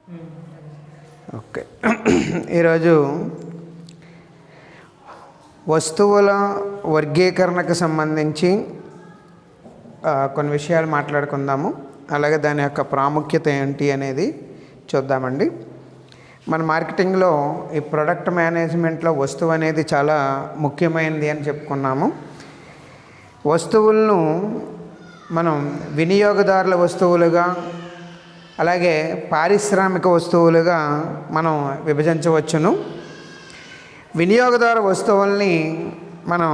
Okay. ఈరోజు వస్తువుల వర్గీకరణకు సంబంధించి కొన్ని విషయాలు మాట్లాడుకుందాము. అలాగే దాని యొక్క ప్రాముఖ్యత ఏంటి అనేది చూద్దామండి. మన మార్కెటింగ్లో ఈ ప్రొడక్ట్ మేనేజ్మెంట్లో వస్తువు అనేది చాలా ముఖ్యమైనది అని చెప్పుకున్నాము. వస్తువులను మనం వినియోగదారుల వస్తువులుగా అలాగే పారిశ్రామిక వస్తువులుగా మనం విభజించవచ్చును. వినియోగదారు వస్తువుల్ని మనం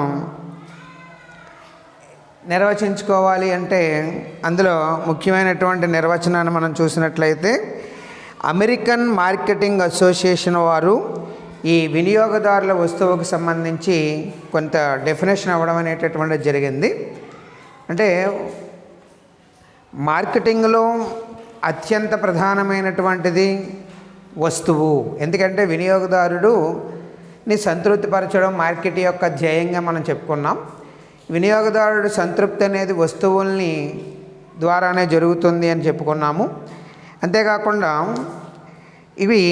నిర్వచించుకోవాలి అంటే అందులో ముఖ్యమైనటువంటి నిర్వచనాన్ని మనం చూసినట్లయితే అమెరికన్ మార్కెటింగ్ అసోసియేషన్ వారు ఈ వినియోగదారుల వస్తువుకు సంబంధించి కొంత డెఫినేషన్ అవ్వడం అనేటటువంటిది జరిగింది. అంటే మార్కెటింగ్లో అత్యంత ప్రధానమైనటువంటిది వస్తువు. ఎందుకంటే వినియోగదారుడిని సంతృప్తిపరచడం మార్కెట్ యొక్క ధ్యేయంగా మనం చెప్పుకున్నాం. వినియోగదారుడు సంతృప్తి అనేది వస్తువుల్ని ద్వారానే జరుగుతుంది అని చెప్పుకున్నాము. అంతేకాకుండా ఇవి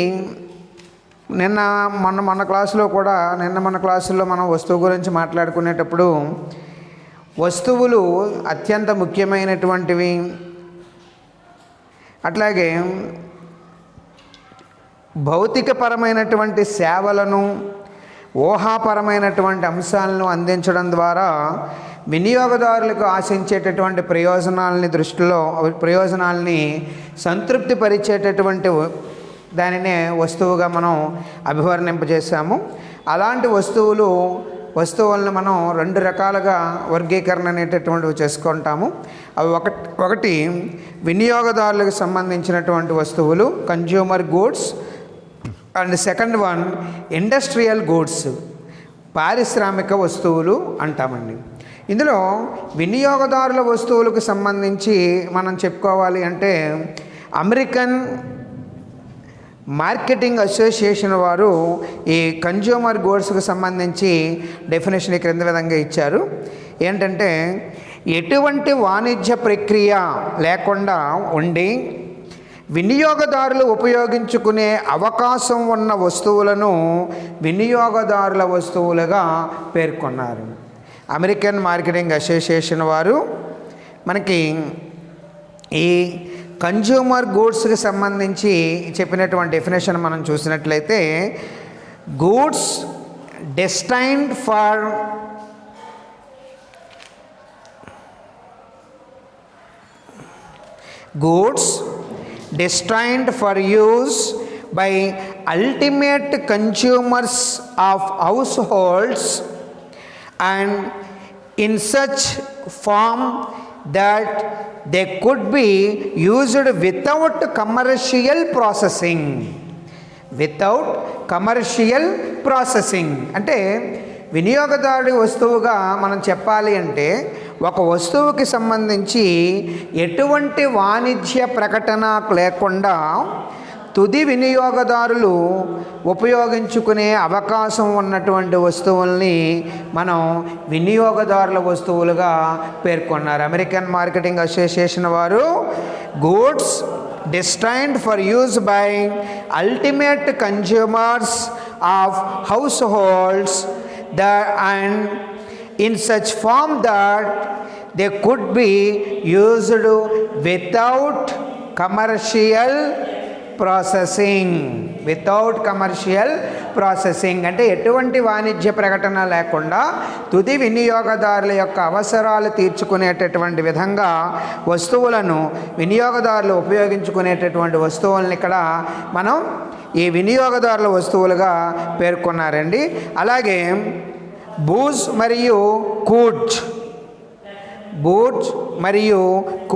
మన క్లాసులో మనం వస్తువు గురించి మాట్లాడుకునేటప్పుడు వస్తువులు అత్యంత ముఖ్యమైనటువంటివి, అట్లాగే భౌతికపరమైనటువంటి సేవలను ఊహాపరమైనటువంటి అంశాలను అందించడం ద్వారా వినియోగదారులకు ఆశించేటటువంటి ప్రయోజనాల్ని సంతృప్తిపరిచేటటువంటి దానినే వస్తువుగా మనం అభివర్ణింపజేశాము. అలాంటి వస్తువులను మనం రెండు రకాలుగా వర్గీకరణ అనేటటువంటివి చేసుకుంటాము. అవి ఒకటి వినియోగదారులకు సంబంధించినటువంటి వస్తువులు, consumer goods, and second one industrial goods, పారిశ్రామిక వస్తువులు అంటామండి. ఇందులో వినియోగదారుల వస్తువులకు సంబంధించి మనం చెప్పుకోవాలి అంటే అమెరికన్ మార్కెటింగ్ అసోసియేషన్ వారు ఈ కన్జ్యూమర్ గూడ్స్కి సంబంధించి డెఫినేషన్ ఈ క్రింద విధంగా ఇచ్చారు. ఏంటంటే ఎటువంటి వాణిజ్య ప్రక్రియ లేకుండా ఉండి వినియోగదారులు ఉపయోగించుకునే అవకాశం ఉన్న వస్తువులను వినియోగదారుల వస్తువులుగా పేర్కొన్నారు. అమెరికన్ మార్కెటింగ్ అసోసియేషన్ వారు మనకి ఈ కన్జ్యూమర్ గూడ్స్కి సంబంధించి చెప్పినటువంటి డెఫినేషన్ మనం చూసినట్లయితే goods destined for use by ultimate consumers of households and in such form that they could be used without commercial processing. అంటే వినియోగదారుడి వస్తువుగా మనం చెప్పాలి అంటే ఒక వస్తువుకి సంబంధించి ఎటువంటి వాణిజ్య ప్రకటన లేకుండా తుది వినియోగదారులు ఉపయోగించుకునే అవకాశం ఉన్నటువంటి వస్తువుల్ని మనం వినియోగదారుల వస్తువులుగా పేర్కొన్నారు. అమెరికన్ మార్కెటింగ్ అసోసియేషన్ వారు goods destined for use by ultimate consumers of house holds and in such form that they could be used without commercial processing అంటే ఎటువంటి వాణిజ్య ప్రకటన లేకుండా తుది వినియోగదారుల యొక్క అవసరాలు తీర్చుకునేటటువంటి విధంగా వస్తువులను వినియోగదారులు ఉపయోగించుకునేటటువంటి వస్తువులను ఇక్కడ మనం ఈ వినియోగదారుల వస్తువులుగా పేర్కొన్నారండి. అలాగే బూజ్ మరియు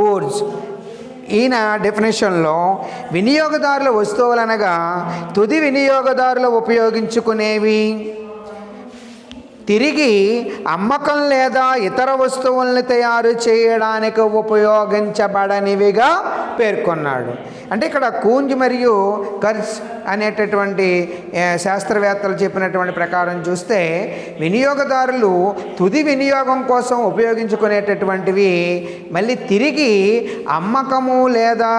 కూడ్స్ ఈయన డెఫినేషన్లో వినియోగదారుల వస్తువులు అనగా తుది వినియోగదారులు ఉపయోగించుకునేవి, తిరిగి అమ్మకం లేదా ఇతర వస్తువుల్ని తయారు చేయడానికి ఉపయోగించబడనివిగా పేర్కొన్నాడు. అంటే ఇక్కడ కూంజ్ మరియు కర్జ్ అనేటటువంటి శాస్త్రవేత్తలు చెప్పినటువంటి ప్రకారం చూస్తే వినియోగదారులు తుది వినియోగం కోసం ఉపయోగించుకునేటటువంటివి మళ్ళీ తిరిగి అమ్మకము లేదా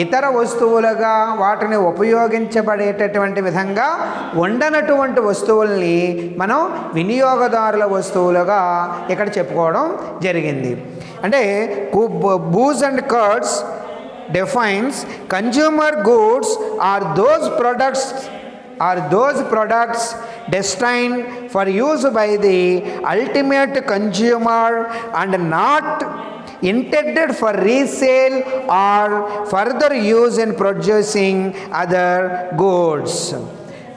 ఇతర వస్తువులుగా వాటిని ఉపయోగించబడేటటువంటి విధంగా ఉండనటువంటి వస్తువుల్ని మనం వినియోగదారుల వస్తువులుగా ఇక్కడ చెప్పుకోవడం జరిగింది. అంటే booze and curds defines consumer goods are those products destined for use by the ultimate consumer and not intended for resale or further use in producing other goods.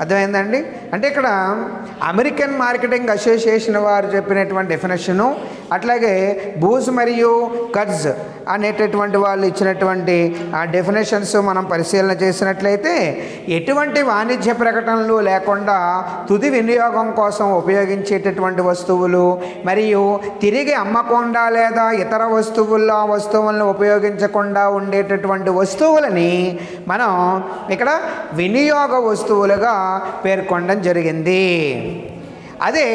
అర్థమైందండి. అంటే ఇక్కడ అమెరికన్ మార్కెటింగ్ అసోసియేషన్ వారు చెప్పినటువంటి definition, అట్లాగే booze మరియు curds అనేటటువంటి వాళ్ళు ఇచ్చినటువంటి డెఫినేషన్స్ మనం పరిశీలన చేసినట్లయితే ఎటువంటి వాణిజ్య ప్రకటనలు లేకుండా తుది వినియోగం కోసం ఉపయోగించేటటువంటి వస్తువులు మరియు తిరిగి అమ్మకుండా లేదా ఇతర వస్తువులను ఉపయోగించకుండా ఉండేటటువంటి వస్తువులని మనం ఇక్కడ వినియోగ వస్తువులుగా పేర్కొనడం జరిగింది. అదే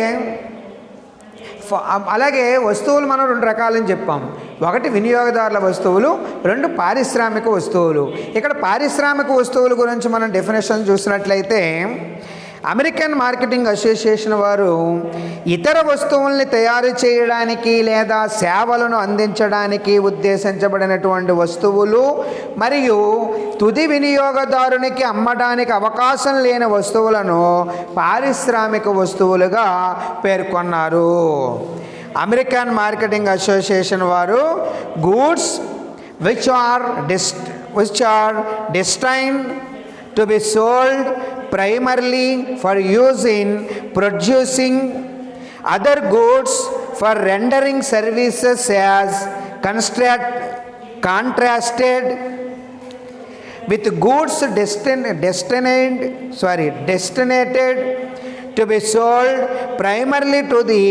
అలాగే వస్తువులు మనం రెండు రకాలని చెప్పాం. ఒకటి వినియోగదారుల వస్తువులు, రెండు పారిశ్రామిక వస్తువులు. ఇక్కడ పారిశ్రామిక వస్తువుల గురించి మనం డెఫినేషన్ చూసినట్లయితే అమెరికన్ మార్కెటింగ్ అసోసియేషన్ వారు ఇతర వస్తువుల్ని తయారు చేయడానికి లేదా సేవలను అందించడానికి ఉద్దేశించబడినటువంటి వస్తువులు మరియు తుది వినియోగదారునికి అమ్మడానికి అవకాశం లేని వస్తువులను పారిశ్రామిక వస్తువులుగా పేర్కొన్నారు. అమెరికన్ మార్కెటింగ్ అసోసియేషన్ వారు goods which are destined to be sold primarily for use in producing other goods for rendering services as contrasted with goods destinated to be sold primarily to the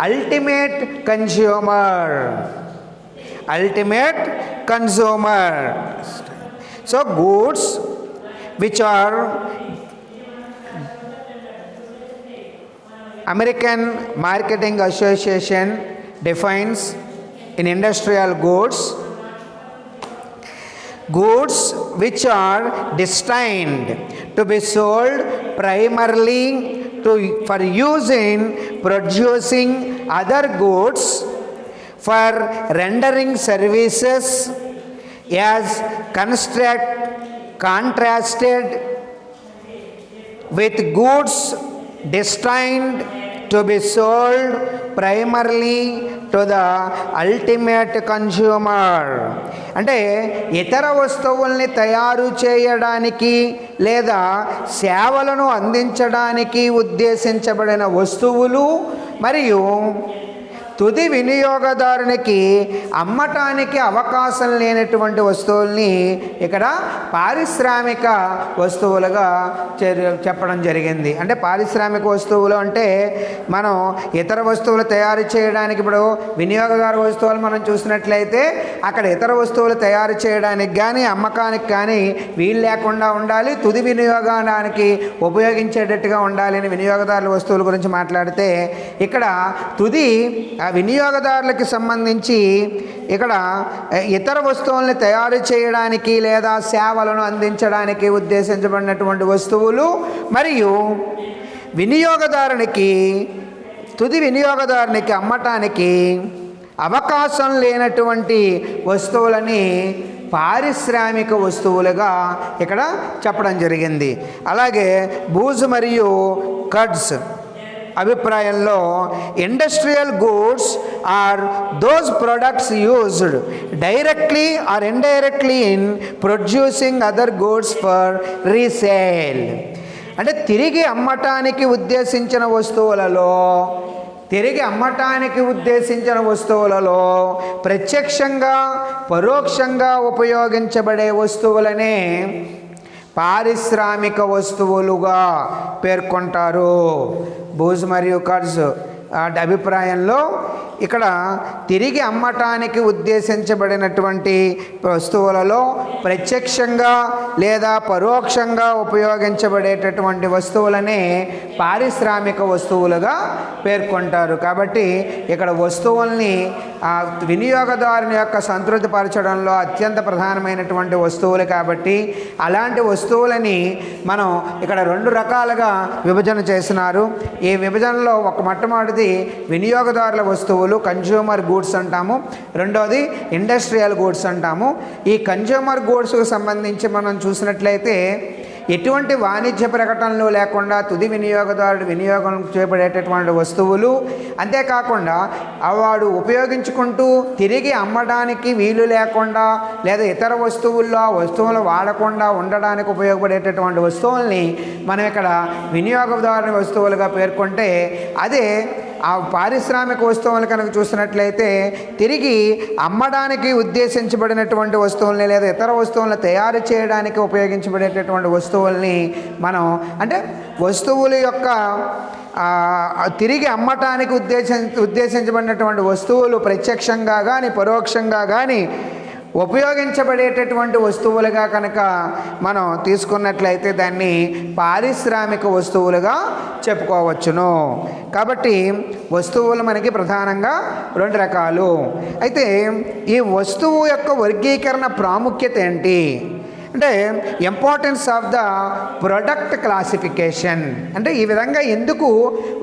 ultimate consumer. So goods which are American Marketing Association defines in industrial goods which are destined to be sold primarily for use in producing other goods for rendering services as contrasted with goods destined to be sold primarily to the ultimate consumer. అంటే ఇతర వస్తువుల్ని తయారు చేయడానికి లేదా సేవలను అందించడానికి ఉద్దేశించబడిన వస్తువులు మరియు తుది వినియోగదారునికి అమ్మటానికి అవకాశం లేనటువంటి వస్తువుల్ని ఇక్కడ పారిశ్రామిక వస్తువులుగా చెప్పడం జరిగింది. అంటే పారిశ్రామిక వస్తువులు అంటే మనం ఇతర వస్తువులు తయారు చేయడానికి, ఇప్పుడు వినియోగదారు వస్తువులు మనం చూసినట్లయితే అక్కడ ఇతర వస్తువులు తయారు చేయడానికి కానీ అమ్మకానికి కానీ వీలు లేకుండా ఉండాలి, తుది వినియోగానికి ఉపయోగించేటట్టుగా ఉండాలి అని వినియోగదారుల వస్తువుల గురించి మాట్లాడితే, ఇక్కడ తుది వినియోగదారులకు సంబంధించి ఇక్కడ ఇతర వస్తువుల్ని తయారు చేయడానికి లేదా సేవలను అందించడానికి ఉద్దేశించబడినటువంటి వస్తువులు మరియు తుది వినియోగదారునికి అమ్మటానికి అవకాశం లేనటువంటి వస్తువులని పారిశ్రామిక వస్తువులుగా ఇక్కడ చెప్పడం జరిగింది. అలాగే బూజ్ మరియు కర్డ్స్ అభిప్రాయంలో industrial goods are those products used directly or indirectly in producing other goods for resale. అంటే తిరిగి అమ్మటానికి ఉద్దేశించిన వస్తువులలో ప్రత్యక్షంగా పరోక్షంగా ఉపయోగించబడే వస్తువులనే పారిశ్రామిక వస్తువులుగా పేర్కొంటారు. బూజ్ మరియు కర్డ్స్ అభిప్రాయంలో ఇక్కడ తిరిగి అమ్మటానికి ఉద్దేశించబడినటువంటి వస్తువులలో ప్రత్యక్షంగా లేదా పరోక్షంగా ఉపయోగించబడేటటువంటి వస్తువులనే పారిశ్రామిక వస్తువులుగా పేర్కొంటారు. కాబట్టి ఇక్కడ వస్తువుల్ని వినియోగదారుని యొక్క సంతృప్తి పరచడంలో అత్యంత ప్రధానమైనటువంటి వస్తువులు కాబట్టి అలాంటి వస్తువులని మనం ఇక్కడ 2 రకాలుగా విభజన చేసినారు. ఈ విభజనలో మొట్టమొదటిది వినియోగదారుల వస్తువులు, కన్జ్యూమర్ గూడ్స్ అంటాము. రెండోది ఇండస్ట్రియల్ గూడ్స్ అంటాము. ఈ కన్జ్యూమర్ గూడ్స్కు సంబంధించి మనం చూసినట్లయితే ఎటువంటి వాణిజ్య ప్రకటనలు లేకుండా తుది వినియోగదారుడు వినియోగం చేయబడేటటువంటి వస్తువులు, అంతేకాకుండా వాడు ఉపయోగించుకుంటూ తిరిగి అమ్మడానికి వీలు లేకుండా లేదా ఇతర వస్తువుల్లో ఆ వస్తువులు వాడకుండా ఉండడానికి ఉపయోగపడేటటువంటి వస్తువుల్ని మనం ఇక్కడ వినియోగదారుని వస్తువులుగా పేర్కొంటే, అదే ఆ పారిశ్రామిక వస్తువులు కనుక చూసినట్లయితే తిరిగి అమ్మడానికి ఉద్దేశించబడినటువంటి వస్తువుల్ని లేదా ఇతర వస్తువులను తయారు చేయడానికి ఉపయోగించబడేటటువంటి వస్తువుల్ని మనం అంటే వస్తువుల యొక్క తిరిగి అమ్మటానికి ఉద్దేశించబడినటువంటి వస్తువులు ప్రత్యక్షంగా కానీ పరోక్షంగా కానీ ఉపయోగించబడేటటువంటి వస్తువులుగా కనుక మనం తీసుకున్నట్లయితే దాన్ని పారిశ్రామిక వస్తువులుగా చెప్పుకోవచ్చును. కాబట్టి వస్తువులు మనకి ప్రధానంగా 2 రకాలు. అయితే ఈ వస్తువు యొక్క వర్గీకరణ ప్రాముఖ్యత ఏంటి అంటే importance of the product classification. అంటే ఈ విధంగా ఎందుకు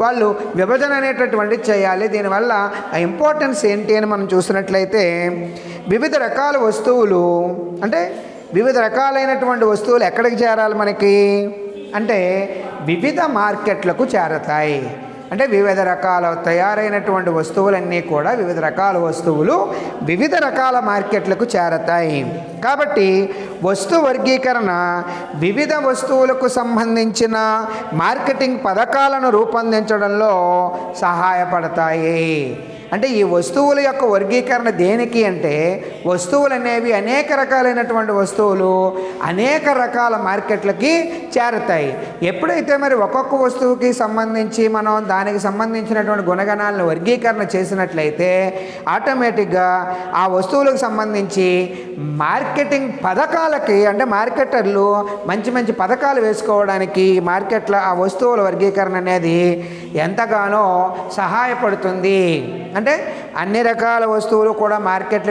వాళ్ళు విభజన అనేటటువంటిది చేయాలి, దీనివల్ల ఆ ఇంపార్టెన్స్ ఏంటి అని మనం చూసినట్లయితే వివిధ రకాల వస్తువులు అంటే వివిధ రకాలైనటువంటి వస్తువులు ఎక్కడికి చేరాలి మనకి అంటే వివిధ మార్కెట్లకు చేరతాయి. అంటే వివిధ రకాల తయారైనటువంటి వస్తువులన్నీ కూడా వివిధ రకాల వస్తువులు వివిధ రకాల మార్కెట్లకు చేరతాయి. కాబట్టి వస్తు వర్గీకరణ వివిధ వస్తువులకు సంబంధించిన మార్కెటింగ్ పథకాలను రూపొందించడంలో సహాయపడతాయి. అంటే ఈ వస్తువుల యొక్క వర్గీకరణ దేనికి అంటే వస్తువులు అనేవి అనేక రకాలైనటువంటి వస్తువులు అనేక రకాల మార్కెట్లకి చేరతాయి. ఎప్పుడైతే మరి ఒక్కొక్క వస్తువుకి సంబంధించి మనం దానికి సంబంధించినటువంటి గుణగణాలను వర్గీకరణ చేసినట్లయితే ఆటోమేటిక్గా ఆ వస్తువులకు సంబంధించి మార్కెటింగ్ పథకాలకి అంటే మార్కెటర్లు మంచి మంచి పథకాలు వేసుకోవడానికి మార్కెట్ల ఆ వస్తువుల వర్గీకరణ అనేది ఎంతగానో సహాయపడుతుంది. అంటే అన్ని రకాల వస్తువులు కూడా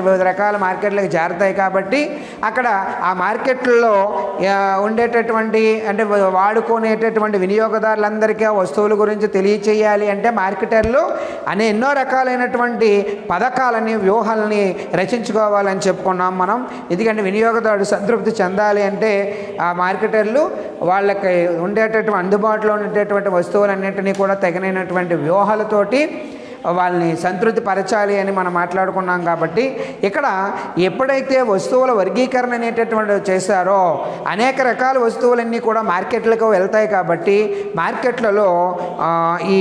వివిధ రకాల మార్కెట్లకు చేరుతాయి కాబట్టి అక్కడ ఆ మార్కెట్లలో ఉండేటటువంటి అంటే వాడుకునేటటువంటి వినియోగదారులందరికీ ఆ వస్తువుల గురించి తెలియచేయాలి అంటే మార్కెటర్లు ఎన్నో రకాలైనటువంటి పథకాలని వ్యూహాలని రచించుకోవాలని చెప్పుకున్నాం మనం. ఎందుకంటే వినియోగదారుడు సంతృప్తి చెందాలి అంటే ఆ మార్కెటర్లు వాళ్ళకి ఉండేటటువంటి అందుబాటులో ఉండేటటువంటి వస్తువులన్నింటినీ కూడా తగినటువంటి వ్యూహాలతోటి వాళ్ళని సంతృప్తి పరచాలి అని మనం మాట్లాడుకున్నాం. కాబట్టి ఇక్కడ ఎప్పుడైతే వస్తువుల వర్గీకరణ అనేటటువంటి చేశారో అనేక రకాల వస్తువులన్నీ కూడా మార్కెట్లకు వెళ్తాయి. కాబట్టి మార్కెట్లలో ఈ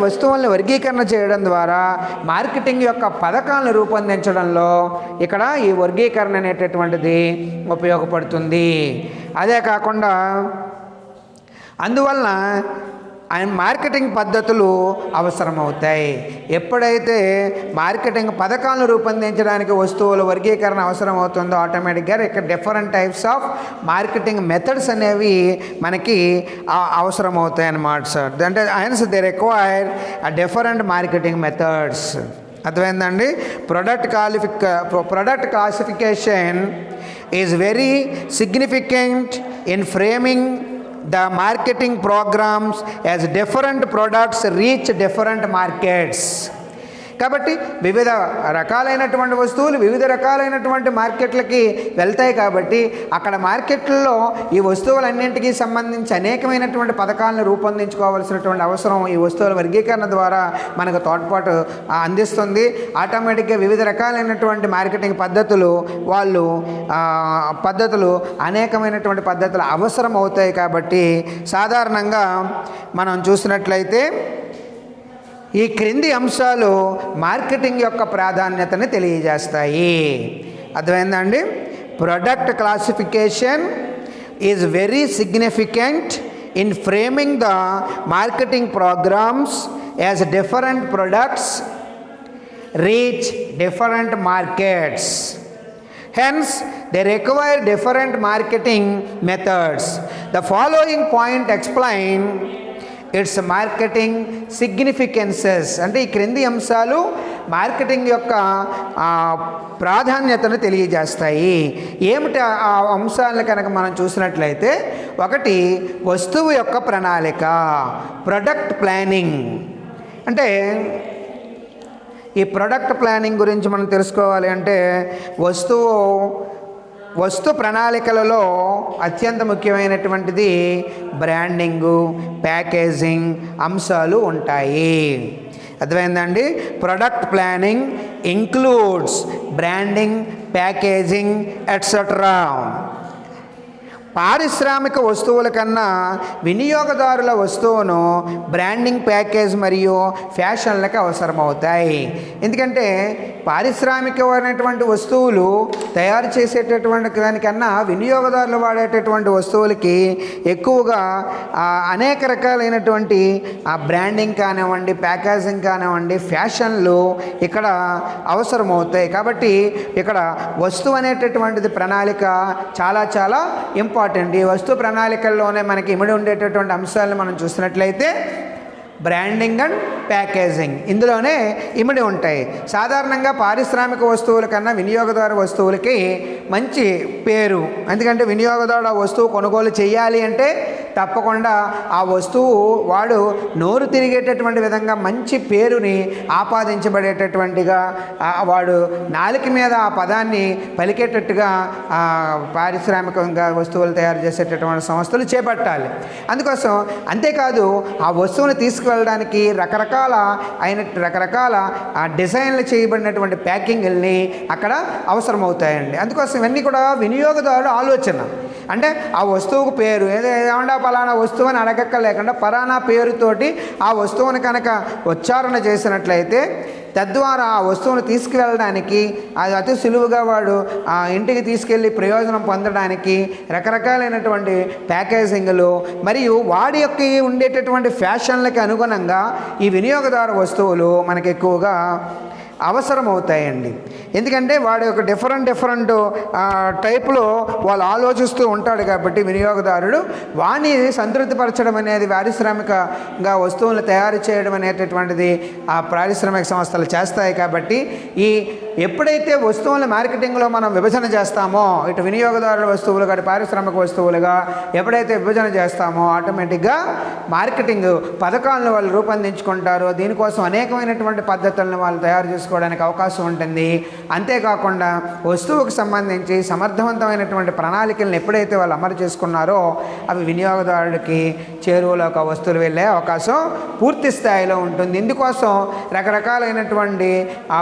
వస్తువులను వర్గీకరణ చేయడం ద్వారా మార్కెటింగ్ యొక్క పథకాలను రూపొందించడంలో ఇక్కడ ఈ వర్గీకరణ అనేటటువంటిది ఉపయోగపడుతుంది. అదే కాకుండా అందువలన మార్కెటింగ్ పద్ధతులు అవసరమవుతాయి. ఎప్పుడైతే మార్కెటింగ్ పథకాలను రూపొందించడానికి వస్తువుల వర్గీకరణ అవసరం అవుతుందో ఆటోమేటిక్గా ఇక్కడ different types of marketing methods అనేవి మనకి అవసరం అవుతాయి అన్నమాట సార్. అంటే hence they require different marketing methods. అర్థమైందండి. Product classification is very significant in framing the marketing programs as different products reach different markets. కాబట్టి వివిధ రకాలైనటువంటి వస్తువులు వివిధ రకాలైనటువంటి మార్కెట్లకి వెళ్తాయి. కాబట్టి అక్కడ మార్కెట్లలో ఈ వస్తువులన్నింటికీ సంబంధించి అనేకమైనటువంటి పథకాలను రూపొందించుకోవాల్సినటువంటి అవసరం ఈ వస్తువుల వర్గీకరణ ద్వారా మనకు తోడ్పాటు అందిస్తుంది. ఆటోమేటిక్గా వివిధ రకాలైనటువంటి మార్కెటింగ్ పద్ధతులు అనేకమైనటువంటి పద్ధతులు అవసరం అవుతాయి. కాబట్టి సాధారణంగా మనం చూసినట్లయితే ఈ క్రింది అంశాలు మార్కెటింగ్ యొక్క ప్రాధాన్యతని తెలియజేస్తాయి. అర్థమైందండి. Product classification is very significant in framing the marketing programmes as different products reach different markets. Hence, they require different marketing methods. The following point explain its marketing significances. అంటే ఈ క్రింది అంశాలు మార్కెటింగ్ యొక్క ప్రాధాన్యతను తెలియజేస్తాయి. ఏమిటి ఆ అంశాలను కనుక మనం చూసినట్లయితే, ఒకటి వస్తువు యొక్క ప్రణాళిక, ప్రొడక్ట్ ప్లానింగ్. అంటే ఈ ప్రొడక్ట్ ప్లానింగ్ గురించి మనం తెలుసుకోవాలి అంటే వస్తు ప్రణాళికలలో అత్యంత ముఖ్యమైనటువంటిది బ్రాండింగు, ప్యాకేజింగ్ అంశాలు ఉంటాయి. అర్థమైందండి? Product planning includes branding, packaging etcetera. పారిశ్రామిక వస్తువుల కన్నా వినియోగదారుల వస్తువును బ్రాండింగ్, ప్యాకేజ్ మరియు ఫ్యాషన్లకు అవసరమవుతాయి. ఎందుకంటే పారిశ్రామికమైనటువంటి వస్తువులు తయారు చేసేటటువంటి దానికన్నా వినియోగదారులు వాడేటటువంటి వస్తువులకి ఎక్కువగా అనేక రకాలైనటువంటి బ్రాండింగ్ కానివ్వండి, ప్యాకేజింగ్ కానివ్వండి, ఫ్యాషన్లు ఇక్కడ అవసరమవుతాయి. కాబట్టి ఇక్కడ వస్తువు అనేటటువంటిది ప్రణాళిక చాలా చాలా ఇంపార్టెంట్. ఈ వస్తు ప్రణాళికల్లోనే మనకి ఇమిడి ఉండేటటువంటి అంశాలను మనం చూసినట్లయితే బ్రాండింగ్ అండ్ ప్యాకేజింగ్ ఇందులోనే ఇమిడి ఉంటాయి. సాధారణంగా పారిశ్రామిక వస్తువుల కన్నా వినియోగదారు వస్తువులకి మంచి పేరు. ఎందుకంటే వినియోగదారుడు ఆ వస్తువు కొనుగోలు చేయాలి అంటే తప్పకుండా ఆ వస్తువు వాడు నోరు తిరిగేటటువంటి విధంగా మంచి పేరుని ఆపాదించబడేటటువంటిగా వాడు నాలుక మీద ఆ పదాన్ని పలికేటట్టుగా పారిశ్రామికంగా వస్తువులు తయారు చేసేటటువంటి సంస్థలు చేపట్టాలి. అందుకోసం అంతేకాదు ఆ వస్తువును తీసుకువెళ్ళడానికి రకరకాల డిజైన్లు చేయబడినటువంటి ప్యాకింగ్ని అక్కడ అవసరమవుతాయండి. అందుకోసం ఇవన్నీ కూడా వినియోగదారుడు ఆలోచన. అంటే ఆ వస్తువుకు పేరు ఏమంటే పలానా వస్తువు అని అడగక్కలేకుండా పలానా పేరుతోటి ఆ వస్తువుని కనుక ఉచ్చారణ చేసినట్లయితే తద్వారా ఆ వస్తువును తీసుకువెళ్ళడానికి అది అతి సులువుగా వాడు ఆ ఇంటికి తీసుకెళ్ళి ప్రయోజనం పొందడానికి రకరకాలైనటువంటి ప్యాకేజింగ్లు మరియు వాడి యొక్క ఉండేటటువంటి ఫ్యాషన్లకి అనుగుణంగా ఈ వినియోగదారు వస్తువులు మనకి ఎక్కువగా అవసరమవుతాయండి. ఎందుకంటే వాడి యొక్క డిఫరెంట్ టైపులో వాళ్ళు ఆలోచిస్తూ ఉంటాడు. కాబట్టి వినియోగదారుడు వాణ్ణి సంతృప్తిపరచడం అనేది పారిశ్రామికంగా వస్తువులను తయారు చేయడం అనేటటువంటిది ఆ పారిశ్రామిక సంస్థలు చేస్తాయి. కాబట్టి ఎప్పుడైతే వస్తువుల మార్కెటింగ్లో మనం విభజన చేస్తామో, ఇటు వినియోగదారుల వస్తువులు కానీ పారిశ్రామిక వస్తువులుగా ఎప్పుడైతే విభజన చేస్తామో ఆటోమేటిక్గా మార్కెటింగ్ పథకాలను వాళ్ళు రూపొందించుకుంటారు. దీనికోసం అనేకమైనటువంటి పద్ధతులను వాళ్ళు తయారు చేసుకోవడానికి అవకాశం ఉంటుంది. అంతేకాకుండా వస్తువుకు సంబంధించి సమర్థవంతమైనటువంటి ప్రణాళికలను ఎప్పుడైతే వాళ్ళు అమలు చేసుకున్నారో అవి వినియోగదారుడికి చేరువలోకి ఆ వస్తువులు వెళ్ళే అవకాశం పూర్తి స్థాయిలో ఉంటుంది. ఇందుకోసం రకరకాలైనటువంటి ఆ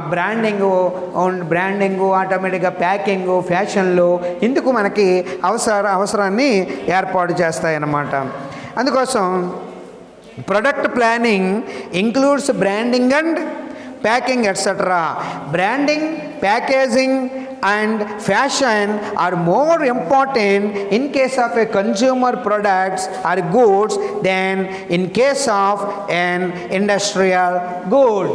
బ్రాండింగు ఆటోమేటిక్గా ప్యాకింగు, ఫ్యాషన్లు ఇందుకు మనకి అవసరాన్ని ఏర్పాటు చేస్తాయన్నమాట. అందుకోసం product planning includes branding and packing etcetera. Branding, packaging and fashion are more important in case of a consumer products or goods than in case of an industrial good.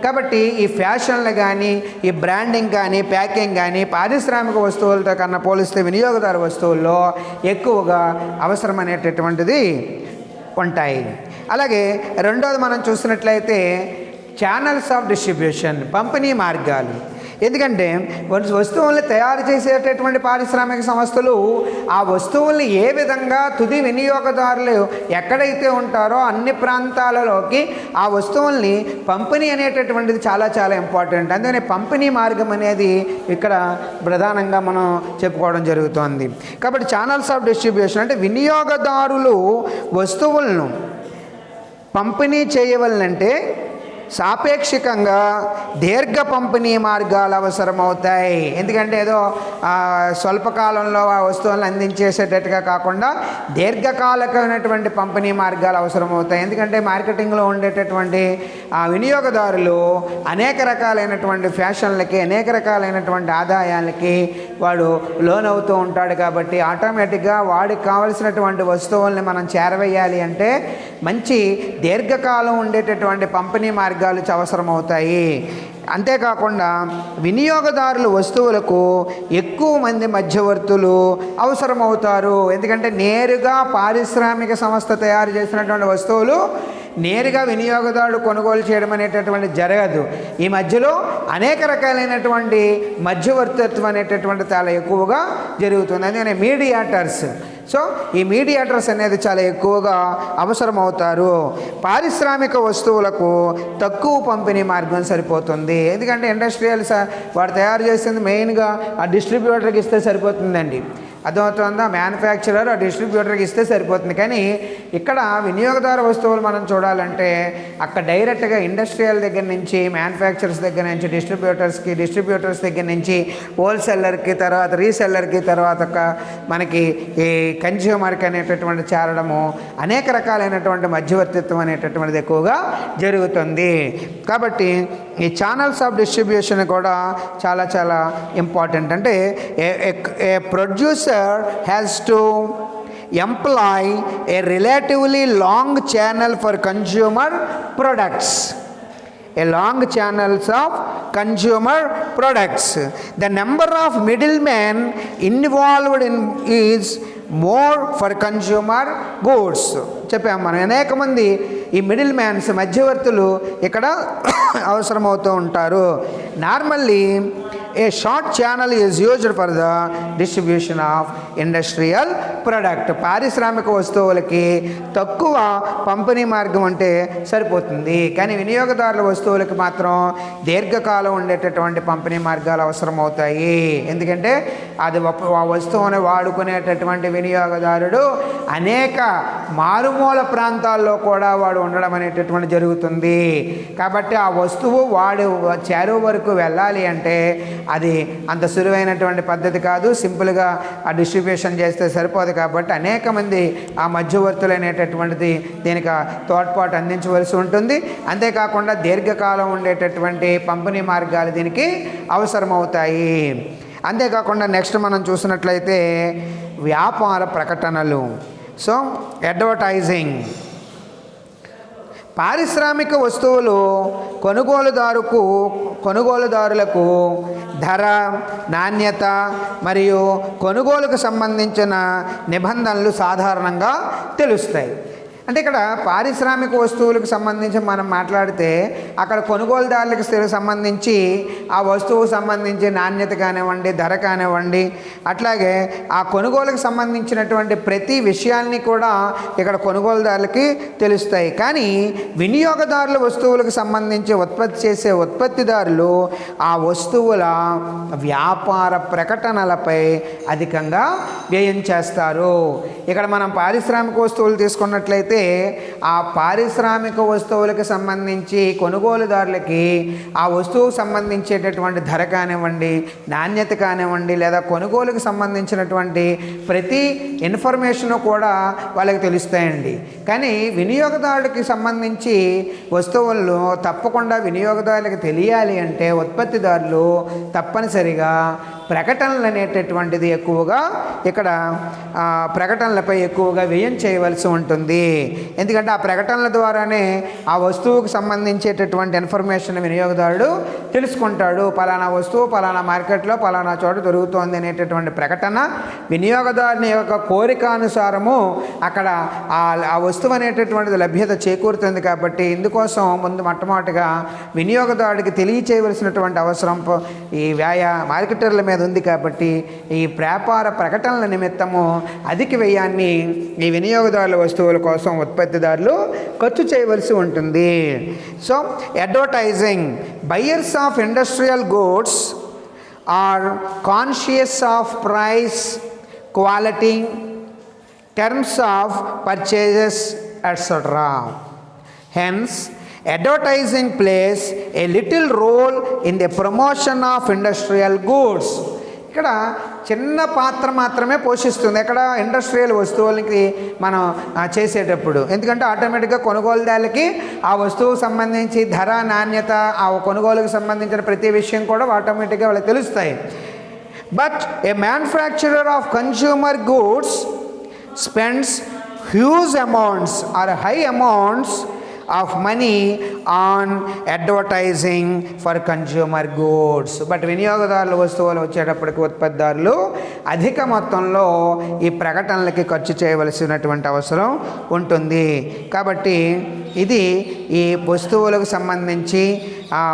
కాబట్టి ఈ ఫ్యాషన్లు కానీ, ఈ బ్రాండింగ్ కానీ, ప్యాకింగ్ కానీ పారిశ్రామిక వస్తువులతో కన్నా పోలిస్తే వినియోగదారు వస్తువుల్లో ఎక్కువగా అవసరమనేటటువంటిది ఉంటాయి. అలాగే రెండోది మనం చూసినట్లయితే ఛానల్స్ ఆఫ్ డిస్ట్రిబ్యూషన్, పంపిణీ మార్గాలు. ఎందుకంటే వస్తువుల్ని తయారు చేసేటటువంటి పారిశ్రామిక సంస్థలు ఆ వస్తువుల్ని ఏ విధంగా తుది వినియోగదారులు ఎక్కడైతే ఉంటారో అన్ని ప్రాంతాలలోకి ఆ వస్తువుల్ని పంపిణీ అనేటటువంటిది చాలా చాలా ఇంపార్టెంట్. అందుకని పంపిణీ మార్గం అనేది ఇక్కడ ప్రధానంగా మనం చెప్పుకోవడం జరుగుతుంది. కాబట్టి ఛానల్స్ ఆఫ్ డిస్ట్రిబ్యూషన్ అంటే వినియోగదారులు వస్తువులను పంపిణీ చేయవలనంటే సాపేక్షికంగా దీర్ఘ పంపిణీ మార్గాలు అవసరమవుతాయి. ఎందుకంటే ఏదో స్వల్పకాలంలో ఆ వస్తువులను అందించేసేటట్టుగా కాకుండా దీర్ఘకాలికమైనటువంటి పంపిణీ మార్గాలు అవసరమవుతాయి. ఎందుకంటే మార్కెటింగ్లో ఉండేటటువంటి వినియోగదారులు అనేక రకాలైనటువంటి ఫ్యాషన్లకి, అనేక రకాలైనటువంటి ఆదాయాలకి వాడు లోన్ అవుతూ ఉంటాడు. కాబట్టి ఆటోమేటిక్గా వాడికి కావలసినటువంటి వస్తువుల్ని మనం చేరవేయాలి అంటే మంచి దీర్ఘకాలం ఉండేటటువంటి పంపిణీ మార్గాలు అవసరమవుతాయి. అంతేకాకుండా వినియోగదారుల వస్తువులకు ఎక్కువ మంది మధ్యవర్తులు అవసరమవుతారు. ఎందుకంటే నేరుగా పారిశ్రామిక సంస్థ తయారు చేసినటువంటి వస్తువులు నేరుగా వినియోగదారుడు కొనుగోలు చేయడం అనేటటువంటి జరగదు. ఈ మధ్యలో అనేక రకాలైనటువంటి మధ్యవర్తిత్వం అనేటటువంటి చాలా ఎక్కువగా జరుగుతుంది. అందుకని మీడియేటర్స్. సో ఈ మీడియేటర్స్ అనేది చాలా ఎక్కువగా అవసరమవుతారు. పారిశ్రామిక వస్తువులకు తక్కువ పంపిణీ మార్గం సరిపోతుంది. ఎందుకంటే ఇండస్ట్రియల్స్ వాడు తయారు చేసింది మెయిన్గా ఆ డిస్ట్రిబ్యూటర్కి ఇస్తే సరిపోతుందండి. అర్థమవుతుందా? మ్యానుఫ్యాక్చరర్ ఆ డిస్ట్రిబ్యూటర్కి ఇస్తే సరిపోతుంది. కానీ ఇక్కడ వినియోగదారు వస్తువులు మనం చూడాలంటే అక్కడ డైరెక్ట్గా ఇండస్ట్రియల్ దగ్గర నుంచి మ్యానుఫ్యాక్చరర్స్ దగ్గర నుంచి డిస్ట్రిబ్యూటర్స్ దగ్గర నుంచి హోల్సేలర్కి, తర్వాత రీసెల్లర్కి, తర్వాత మనకి ఈ కన్జ్యూమర్కి అనేటటువంటి చేరడము, అనేక రకాలైనటువంటి మధ్యవర్తిత్వం అనేటటువంటిది ఎక్కువగా జరుగుతుంది. కాబట్టి ఈ ఛానల్స్ ఆఫ్ డిస్ట్రిబ్యూషన్ కూడా చాలా చాలా ఇంపార్టెంట్. అంటే ఏ producer has to employ a relatively long channel for consumer products. A long channels of consumer products. The number of middlemen involved in is more for consumer goods. చెప్పాము మనం, అనేక మంది ఈ middle man's మధ్యవర్తులు ఇక్కడ అవసరమవుతూ ఉంటారు. Normally A short channel is used for the distribution of industrial product. పారిశ్రామిక వస్తువులకి తక్కువ పంపిణీ మార్గం అంటే సరిపోతుంది. కానీ వినియోగదారుల వస్తువులకి మాత్రం దీర్ఘకాలం ఉండేటటువంటి పంపిణీ మార్గాలు అవసరమవుతాయి. ఎందుకంటే అది ఆ వస్తువుని వాడుకునేటటువంటి వినియోగదారుడు అనేక మారుమూల ప్రాంతాల్లో కూడా వాడు ఉండడం అనేటటువంటి జరుగుతుంది. కాబట్టి ఆ వస్తువు వాడు చేరువ వరకు వెళ్ళాలి అంటే అది అంత సులువైనటువంటి పద్ధతి కాదు. సింపుల్గా ఆ డిస్ట్రిబ్యూషన్ చేస్తే సరిపోదు. కాబట్టి అనేక మంది ఆ మధ్యవర్తులు అనేటటువంటిది దీనికి తోడ్పాటు అందించవలసి ఉంటుంది. అంతేకాకుండా దీర్ఘకాలం ఉండేటటువంటి పంపిణీ మార్గాలు దీనికి అవసరమవుతాయి. అంతేకాకుండా నెక్స్ట్ మనం చూసినట్లయితే వ్యాపార ప్రకటనలు. So advertising. పారిశ్రామిక వస్తువులు కొనుగోలుదారులకు ధర, నాణ్యత మరియు కొనుగోలుకు సంబంధించిన నిబంధనలు సాధారణంగా తెలుస్తాయి. అంటే ఇక్కడ పారిశ్రామిక వస్తువులకు సంబంధించి మనం మాట్లాడితే అక్కడ కొనుగోలుదారులకు సంబంధించి ఆ వస్తువుకు సంబంధించి నాణ్యత కానివ్వండి, ధర కానివ్వండి, అట్లాగే ఆ కొనుగోలుకు సంబంధించినటువంటి ప్రతి విషయాల్ని కూడా ఇక్కడ కొనుగోలుదారులకి తెలుస్తాయి. కానీ వినియోగదారుల వస్తువులకు సంబంధించి ఉత్పత్తి చేసే ఉత్పత్తిదారులు ఆ వస్తువుల వ్యాపార ప్రకటనలపై అధికంగా వ్యయం చేస్తారు. ఇక్కడ మనం పారిశ్రామిక వస్తువులు తీసుకున్నట్లయితే ఆ పారిశ్రామిక వస్తువులకు సంబంధించి కొనుగోలుదారులకి ఆ వస్తువుకు సంబంధించేటటువంటి ధర కానివ్వండి, నాణ్యత కానివ్వండి, లేదా కొనుగోలుకు సంబంధించినటువంటి ప్రతి ఇన్ఫర్మేషను కూడా వాళ్ళకి తెలుస్తాయండి. కానీ వినియోగదారుడికి సంబంధించి వస్తువులను తప్పకుండా వినియోగదారులకు తెలియాలి అంటే ఉత్పత్తిదారులు తప్పనిసరిగా ప్రకటనలు అనేటటువంటిది ఎక్కువగా ఇక్కడ ప్రకటనలపై ఎక్కువగా వ్యయం చేయవలసి ఉంటుంది. ఎందుకంటే ఆ ప్రకటనల ద్వారానే ఆ వస్తువుకు సంబంధించేటటువంటి ఇన్ఫర్మేషన్ వినియోగదారుడు తెలుసుకుంటాడు. పలానా వస్తువు పలానా మార్కెట్లో పలానా చోట దొరుకుతోంది అనేటటువంటి ప్రకటన వినియోగదారుని యొక్క కోరికానుసారము అక్కడ ఆ వస్తువు అనేటటువంటిది లభ్యత చేకూరుతుంది. కాబట్టి ఇందుకోసం మొట్టమొదటిగా వినియోగదారుడికి తెలియచేయవలసినటువంటి అవసరం ఈ మార్కెటర్ల మీద ఉంది. కాబట్టి ఈ వ్యాపార ప్రకటనల నిమిత్తము అధిక వ్యయాన్ని ఈ వినియోగదారుల వస్తువుల కోసం ఉత్పత్తిదారులు ఖర్చు చేయవలసి ఉంటుంది. So advertising. Buyers of industrial goods are conscious of price, quality, terms of purchases etcetera. Hence advertising plays a little role in the promotion of industrial goods. ఇక్కడ చిన్న పాత్ర మాత్రమే పోషిస్తుంది ఇక్కడ ఇండస్ట్రియల్ వస్తువులకి మనం చేసేటప్పుడు. ఎందుకంటే ఆటోమేటిక్గా కొనుగోలుదారులకి ఆ వస్తువుకు సంబంధించి ధర, నాణ్యత, ఆ కొనుగోలుకు సంబంధించిన ప్రతి విషయం కూడా ఆటోమేటిక్గా వాళ్ళకి తెలుస్తాయి. But A manufacturer of consumer goods spends huge amounts or high amounts of money on advertising for consumer goods. But వినియోగదారుల వస్తువులు వచ్చేటప్పటికి ఉత్పత్తిదారులు అధిక మొత్తంలో ఈ ప్రకటనలకి ఖర్చు చేయవలసినటువంటి అవసరం ఉంటుంది. కాబట్టి ఇది ఈ వస్తువులకు సంబంధించి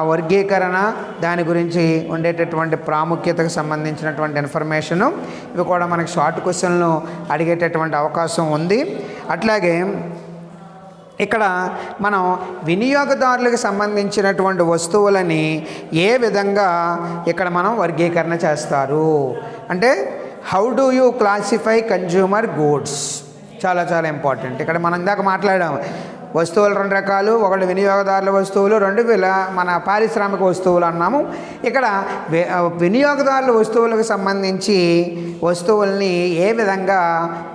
వర్గీకరణ, దాని గురించి ఉండేటటువంటి ప్రాముఖ్యతకు సంబంధించినటువంటి ఇన్ఫర్మేషను. ఇవి కూడా మనకి షార్ట్ క్వశ్చన్లు అడిగేటటువంటి అవకాశం ఉంది. అట్లాగే ఇక్కడ మనం వినియోగదారులకు సంబంధించినటువంటి వస్తువులని ఏ విధంగా ఇక్కడ మనం వర్గీకరణ చేస్తారు అంటే how do you classify consumer goods, చాలా చాలా ఇంపార్టెంట్. ఇక్కడ మనం ఇందాక మాట్లాడాం వస్తువులు రెండు రకాలు, ఒకటి వినియోగదారుల వస్తువులు, రెండు మన పారిశ్రామిక వస్తువులు అన్నాము. ఇక్కడ వినియోగదారుల వస్తువులకు సంబంధించి వస్తువుల్ని ఏ విధంగా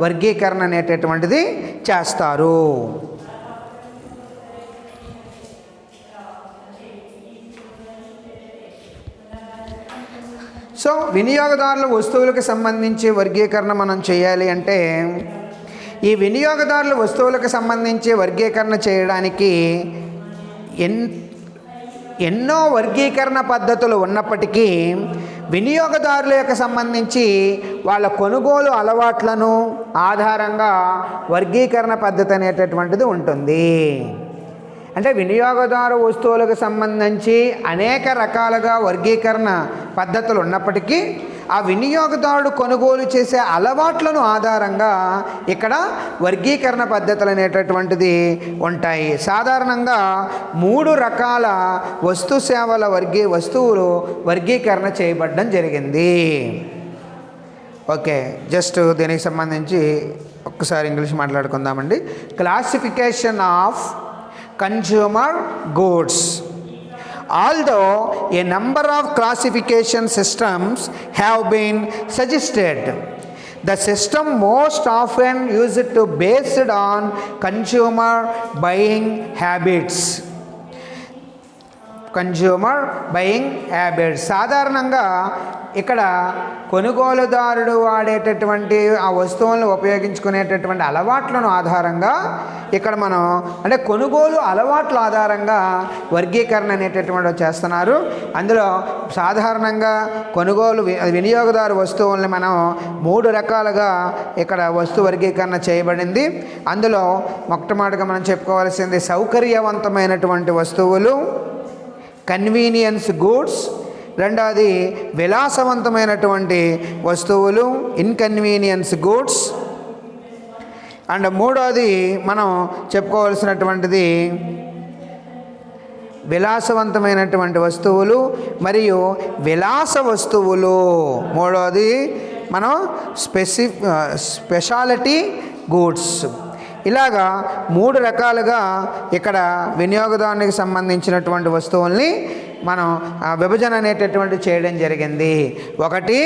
వర్గీకరణ అనేటటువంటిది చేస్తారు. సో వినియోగదారుల వస్తువులకు సంబంధించి వర్గీకరణ మనం చేయాలి అంటే ఈ వినియోగదారుల వస్తువులకు సంబంధించి వర్గీకరణ చేయడానికి ఎన్నో వర్గీకరణ పద్ధతులు ఉన్నప్పటికీ వినియోగదారుల యొక్క సంబంధించి వాళ్ళ కొనుగోలు అలవాట్లను ఆధారంగా వర్గీకరణ పద్ధతి అనేటటువంటిది ఉంటుంది. అంటే వినియోగదారు వస్తువులకు సంబంధించి అనేక రకాలుగా వర్గీకరణ పద్ధతులు ఉన్నప్పటికీ ఆ వినియోగదారుడు కొనుగోలు చేసే అలవాట్లను ఆధారంగా ఇక్కడ వర్గీకరణ పద్ధతులు అనేటటువంటిది ఉంటాయి. సాధారణంగా 3 రకాల సేవల వస్తువులు వర్గీకరణ చేయబడడం జరిగింది. ఓకే, జస్ట్ దీనికి సంబంధించి ఒక్కసారి ఇంగ్లీష్ మాట్లాడుకుందామండి. Classification of consumer goods. Although a number of classification systems have been suggested, the system most often used to based on consumer buying habits. సాధారణంగా ఇక్కడ కొనుగోలుదారుడు వాడేటటువంటి ఆ వస్తువులను ఉపయోగించుకునేటటువంటి అలవాట్లను ఆధారంగా ఇక్కడ మనం అంటే కొనుగోలు అలవాట్ల ఆధారంగా వర్గీకరణ అనేటటువంటి చేస్తున్నారు. అందులో సాధారణంగా వినియోగదారు వస్తువుల్ని మనం 3 రకాలుగా ఇక్కడ వర్గీకరణ చేయబడింది. అందులో మొట్టమొదటిగా మనం చెప్పుకోవాల్సింది సౌకర్యవంతమైనటువంటి వస్తువులు, కన్వీనియన్స్ గూడ్స్. రెండవది విలాసవంతమైనటువంటి వస్తువులు, ఇన్కన్వీనియన్స్ గూడ్స్. అండ్ మూడవది మనం చెప్పుకోవాల్సినటువంటిది విలాసవంతమైనటువంటి వస్తువులు మరియు విలాస వస్తువులు. మూడవది మనం స్పెషాలిటీ గూడ్స్. ఇలాగా 3 రకాలుగా ఇక్కడ వినియోగదారునికి సంబంధించినటువంటి వస్తువుల్ని మనం విభజన అనేటటువంటి చేయడం జరిగింది. ఒకటి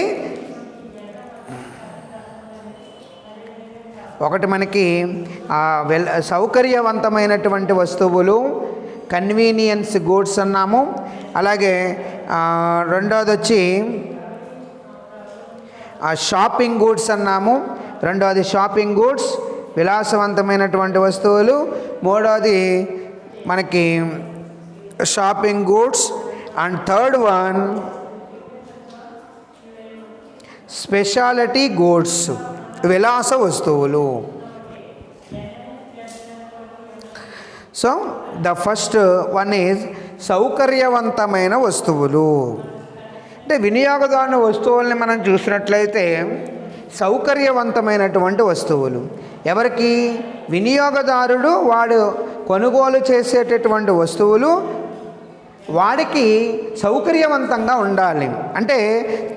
మనకి సౌకర్యవంతమైనటువంటి వస్తువులు, కన్వీనియన్స్ గూడ్స్ అన్నాము. అలాగే రెండోది వచ్చి షాపింగ్ గూడ్స్ అన్నాము. రెండోది షాపింగ్ గూడ్స్, విలాసవంతమైనటువంటి వస్తువులు. మూడోది మనకి shopping goods. And third one speciality goods, విలాస వస్తువులు. So the first one is సౌకర్యవంతమైన వస్తువులు. అంటే వినియోగదారుని వస్తువుల్ని మనం చూసినట్లయితే సౌకర్యవంతమైనటువంటి వస్తువులు ఎవరికి? వినియోగదారుడు వాడు కొనుగోలు చేసేటటువంటి వస్తువులు వాడికి సౌకర్యవంతంగా ఉండాలి. అంటే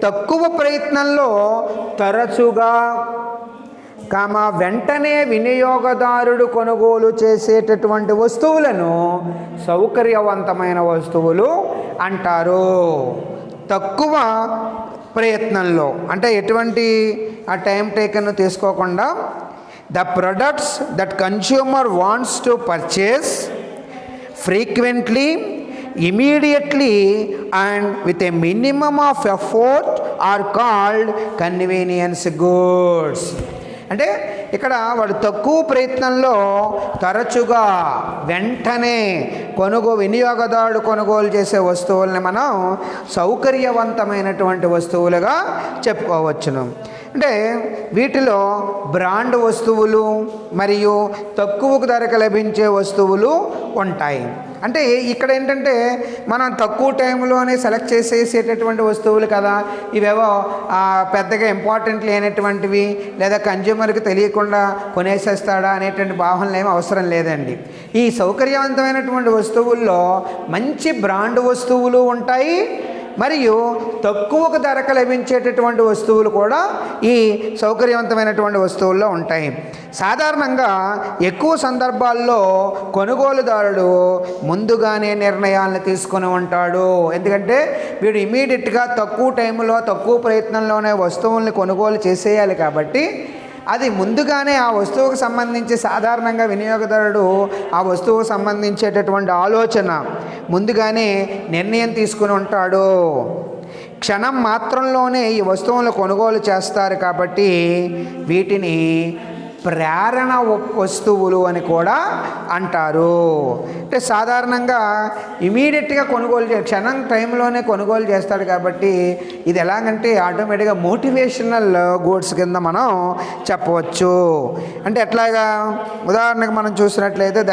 తక్కువ ప్రయత్నంలో తరచుగా వెంటనే వినియోగదారుడు కొనుగోలు చేసేటటువంటి వస్తువులను సౌకర్యవంతమైన వస్తువులు అంటారు. తక్కువ ప్రయత్నంలో అంటే ఎటువంటి ఆ టైం టేకన్ తీసుకోకుండా the products that consumer wants to purchase frequently, immediately and with a minimum of effort are called convenience goods. అంటే ఇక్కడ వాడు తక్కువ ప్రయత్నంలో తరచుగా వెంటనే వినియోగదారుడు కొనుగోలు చేసే వస్తువుల్ని మనం సౌకర్యవంతమైనటువంటి వస్తువులుగా చెప్పుకోవచ్చును. అంటే వీటిలో బ్రాండ్ వస్తువులు మరియు తక్కువ ధరకు లభించే వస్తువులు ఉంటాయి. అంటే ఇక్కడ ఏంటంటే మనం తక్కువ టైంలోనే సెలెక్ట్ చేసేసేటటువంటి వస్తువులు కదా, ఇవేవో పెద్దగా ఇంపార్టెంట్ లేనటువంటివి లేదా కన్జ్యూమర్కి తెలియకుండా కొనేసేస్తాడా అనేటువంటి భావనలు ఏమీ అవసరం లేదండి. ఈ సౌకర్యవంతమైనటువంటి వస్తువుల్లో మంచి బ్రాండ్ వస్తువులు ఉంటాయి మరియు తక్కువ ధరకు లభించేటటువంటి వస్తువులు కూడా ఈ సౌకర్యవంతమైనటువంటి వస్తువుల్లో ఉంటాయి. సాధారణంగా ఎక్కువ సందర్భాల్లో కొనుగోలుదారుడు ముందుగానే నిర్ణయాలను తీసుకొని ఉంటాడు. ఎందుకంటే వీడు ఇమీడియట్గా తక్కువ టైంలో తక్కువ ప్రయత్నంలోనే వస్తువుల్ని కొనుగోలు చేసేయాలి కాబట్టి అది ముందుగానే ఆ వస్తువుకు సంబంధించి సాధారణంగా వినియోగదారుడు ఆ వస్తువుకు సంబంధించేటటువంటి ఆలోచన ముందుగానే నిర్ణయం తీసుకుని ఉంటాడు. క్షణం మాత్రంలోనే ఈ వస్తువులను కొనుగోలు చేస్తారు కాబట్టి వీటిని ప్రేరణ వస్తువులు అని కూడా అంటారు. అంటే సాధారణంగా ఇమీడియట్గా క్షణం టైంలోనే కొనుగోలు చేస్తాడు కాబట్టి ఇది ఎలాగంటే ఆటోమేటిక్గా మోటివేషనల్ గూడ్స్ కింద మనం చెప్పవచ్చు. అంటే ఎట్లాగా ఉదాహరణకు మనం చూసినట్లయితే